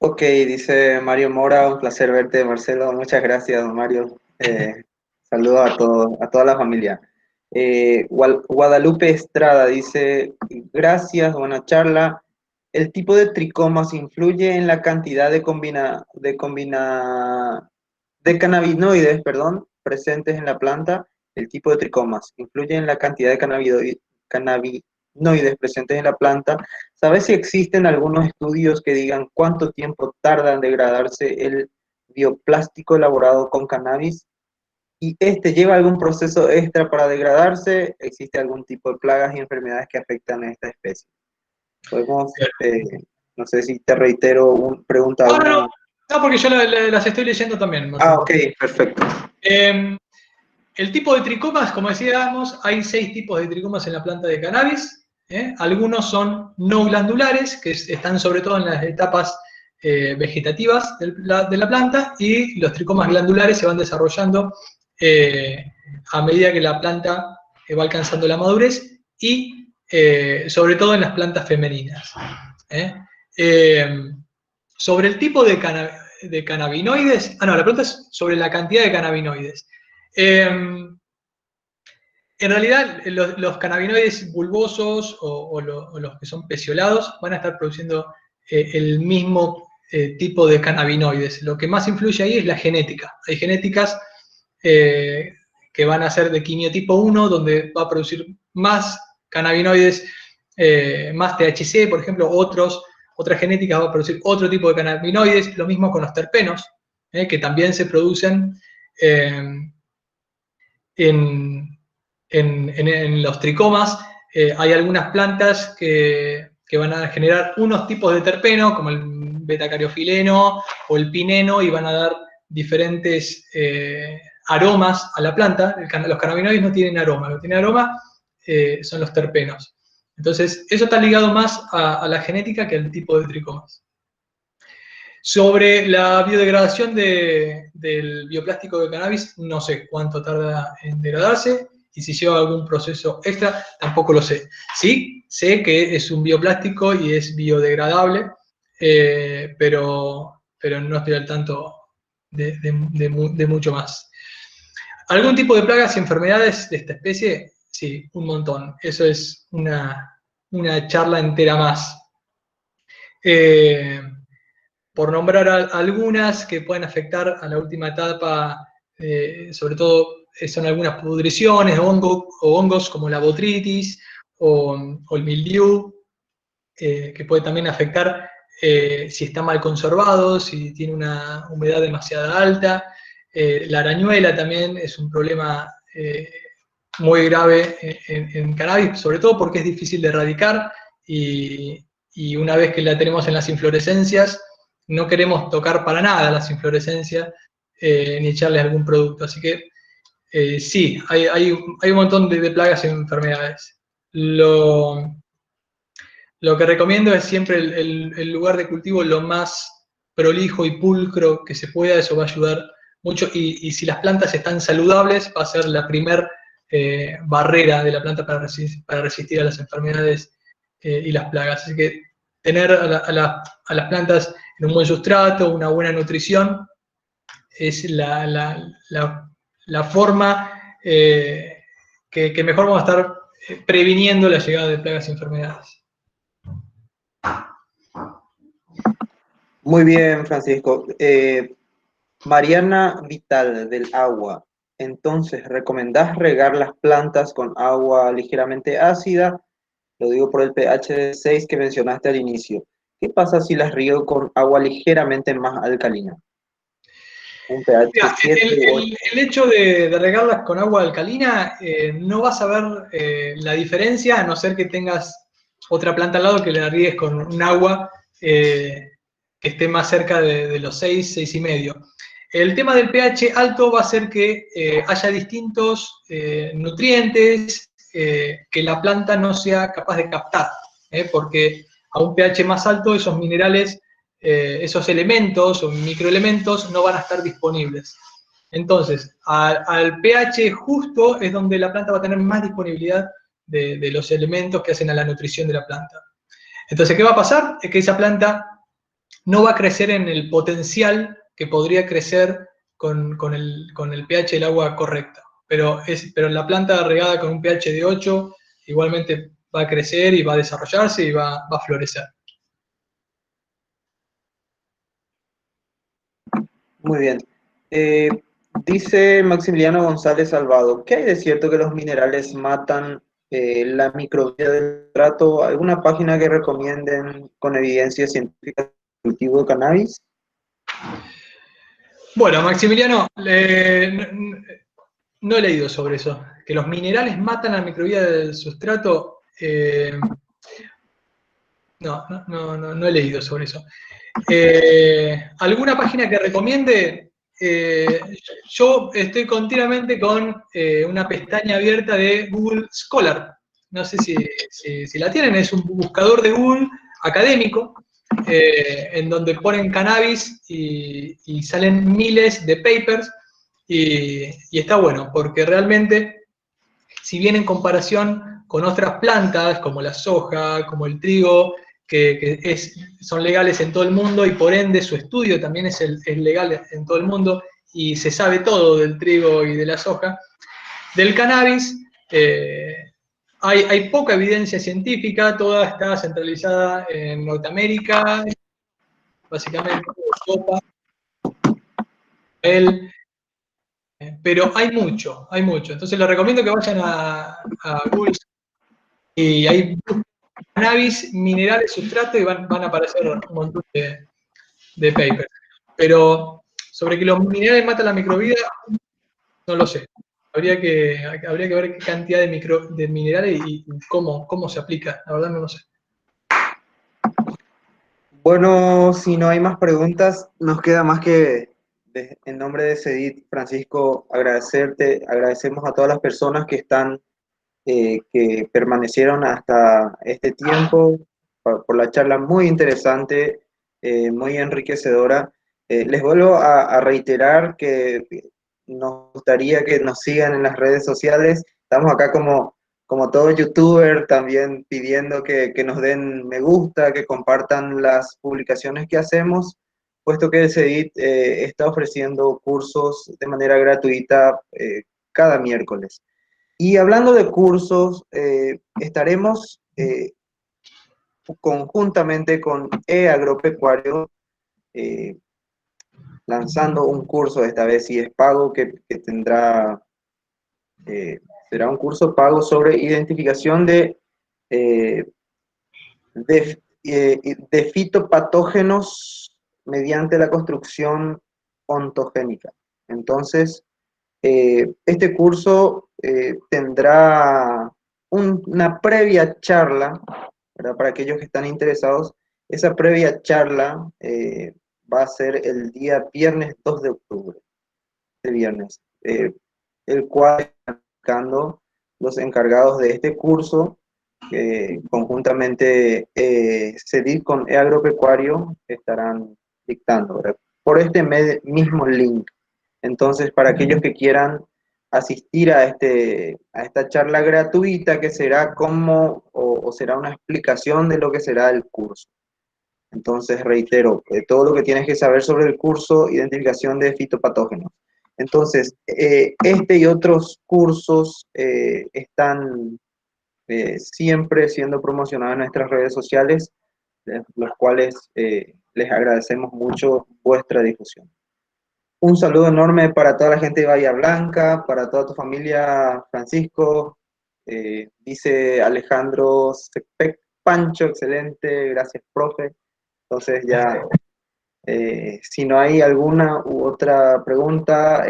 Ok, dice Mario Mora, un placer verte, Marcelo. Muchas gracias, Mario. Saludos a todos, a toda la familia. Guadalupe Estrada dice, gracias, buena charla. ¿El tipo de tricomas influye en la cantidad de cannabinoides, perdón, presentes en la planta? El tipo de tricomas influye en la cantidad de cannabinoides presentes en la planta. ¿Sabes si existen algunos estudios que digan cuánto tiempo tarda en degradarse el bioplástico elaborado con cannabis? ¿Y este lleva algún proceso extra para degradarse? ¿Existe algún tipo de plagas y enfermedades que afectan a esta especie? Podemos, no sé si te reitero, pregunta No, no, no, uno. no, porque yo las estoy leyendo también, Ah, Marcelo. ok, perfecto. El tipo de tricomas, como decíamos, hay 6 tipos de tricomas en la planta de cannabis. Algunos son no glandulares, que están sobre todo en las etapas vegetativas de la planta, y los tricomas glandulares se van desarrollando a medida que la planta va alcanzando la madurez, y sobre todo en las plantas femeninas. Sobre el tipo de cannabinoides, la pregunta es sobre la cantidad de cannabinoides. En realidad, los cannabinoides bulbosos o los que son peciolados van a estar produciendo el mismo tipo de cannabinoides. Lo que más influye ahí es la genética. Hay genéticas que van a ser de quimiotipo 1, donde va a producir más cannabinoides, más THC, por ejemplo, otras genéticas va a producir otro tipo de cannabinoides. Lo mismo con los terpenos, que también se producen en los tricomas. Hay algunas plantas que van a generar unos tipos de terpeno, como el betacariofileno o el pineno, y van a dar diferentes aromas a la planta. Los cannabinoides no tienen aroma, lo que tiene aroma son los terpenos. Entonces, eso está ligado más a la genética que al tipo de tricomas. Sobre la biodegradación del bioplástico de cannabis, no sé cuánto tarda en degradarse, y si lleva algún proceso extra, tampoco lo sé. Sí, sé que es un bioplástico y es biodegradable, pero no estoy al tanto de mucho más. ¿Algún tipo de plagas y enfermedades de esta especie? Sí, un montón. Eso es una charla entera más. Por nombrar algunas que pueden afectar a la última etapa, sobre todo son algunas pudriciones o hongos como la botrytis o el mildiu, que puede también afectar si está mal conservado, si tiene una humedad demasiado alta. La arañuela también es un problema muy grave en cannabis, sobre todo porque es difícil de erradicar, y una vez que la tenemos en las inflorescencias, no queremos tocar para nada las inflorescencias ni echarles algún producto. Así que sí, hay un montón de plagas y enfermedades. Lo que recomiendo es siempre el lugar de cultivo lo más prolijo y pulcro que se pueda. Eso va a ayudar mucho, y si las plantas están saludables, va a ser la primer barrera de la planta para resistir a las enfermedades y las plagas. Así que tener a las plantas en un buen sustrato, una buena nutrición, es la forma que mejor vamos a estar previniendo la llegada de plagas y enfermedades. Muy bien, Francisco. Mariana Vital del Agua. Entonces, ¿recomendás regar las plantas con agua ligeramente ácida? Lo digo por el pH de 6 que mencionaste al inicio. ¿Qué pasa si las riego con agua ligeramente más alcalina? Un pH Mira, 7 u 8. el hecho de regarlas con agua alcalina, no vas a ver la diferencia, a no ser que tengas otra planta al lado que la riegues con un agua que esté más cerca de los 6, 6,5. El tema del pH alto va a ser que haya distintos nutrientes que la planta no sea capaz de captar, porque a un pH más alto esos minerales, esos elementos o microelementos no van a estar disponibles. Entonces, al pH justo es donde la planta va a tener más disponibilidad de los elementos que hacen a la nutrición de la planta. Entonces, ¿qué va a pasar? Es que esa planta no va a crecer en el potencial que podría crecer con el pH del agua correcta. Pero la planta regada con un pH de 8 igualmente va a crecer y va a desarrollarse y va a florecer. Muy bien. Dice Maximiliano González Salvado, ¿qué hay de cierto que los minerales matan la microbiota del sustrato? ¿Alguna página que recomienden con evidencia científica del cultivo de cannabis? Bueno, Maximiliano, no he leído sobre eso. Que los minerales matan la microbiota del sustrato, no he leído sobre eso. ¿Alguna página que recomiende? Yo estoy continuamente con una pestaña abierta de Google Scholar. no sé si la tienen, es un buscador de Google académico, en donde ponen cannabis y salen miles de papers, y está bueno, porque realmente, si bien en comparación con otras plantas, como la soja, como el trigo, son legales en todo el mundo y por ende su estudio también es legal en todo el mundo y se sabe todo del trigo y de la soja, del cannabis hay poca evidencia científica, toda está centralizada en Norteamérica, básicamente Europa, Israel, pero hay mucho, hay mucho. Entonces les recomiendo que vayan a Google y ahí busquen cannabis, minerales, sustrato y van a aparecer un montón de papers. Pero sobre que los minerales matan la microvida, no lo sé. Habría que ver qué cantidad de minerales y cómo se aplica. La verdad no lo sé. Bueno, si no hay más preguntas, nos queda más que, en nombre de CEDIT, Francisco, agradecemos a todas las personas que que permanecieron hasta este tiempo, por la charla muy interesante, muy enriquecedora. Les vuelvo a reiterar que nos gustaría que nos sigan en las redes sociales. Estamos acá como todo youtuber, también pidiendo que nos den me gusta, que compartan las publicaciones que hacemos, puesto que el CEDIT está ofreciendo cursos de manera gratuita cada miércoles. Y hablando de cursos, estaremos conjuntamente con eAgropecuario lanzando un curso, esta vez si es pago, que tendrá, será un curso pago sobre identificación eh, de fitopatógenos mediante la construcción ontogénica. Entonces, este curso tendrá una previa charla, ¿verdad? Para aquellos que están interesados. Esa previa charla va a ser el día viernes 2 de octubre, este viernes, el cual están buscando los encargados de este curso, conjuntamente CEDIT con eAgropecuario estarán dictando, ¿verdad? Por este mismo link. Entonces, para aquellos que quieran asistir a esta charla gratuita, que será o será una explicación de lo que será el curso. Entonces, reitero, todo lo que tienes que saber sobre el curso, identificación de fitopatógenos. Entonces, este y otros cursos están siempre siendo promocionados en nuestras redes sociales, los cuales les agradecemos mucho vuestra difusión. Un saludo enorme para toda la gente de Bahía Blanca, para toda tu familia, Francisco. Dice Alejandro Cepec, Pancho, excelente, gracias, profe. Entonces ya, si no hay alguna u otra pregunta,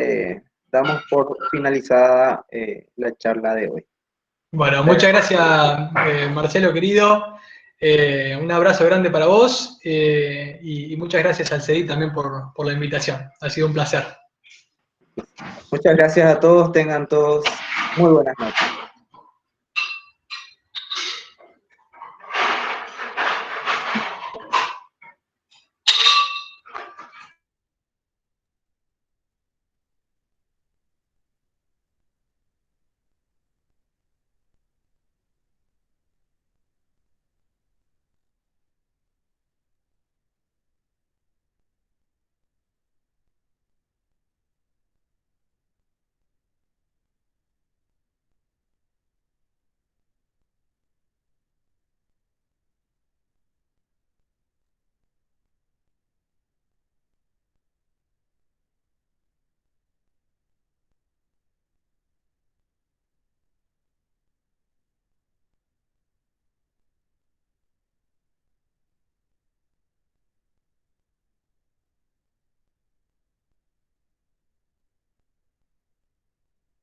damos por finalizada la charla de hoy. Bueno, muchas gracias, Marcelo, querido. Un abrazo grande para vos y muchas gracias al CEDIT también por la invitación. Ha sido un placer. Muchas gracias a todos, tengan todos muy buenas noches.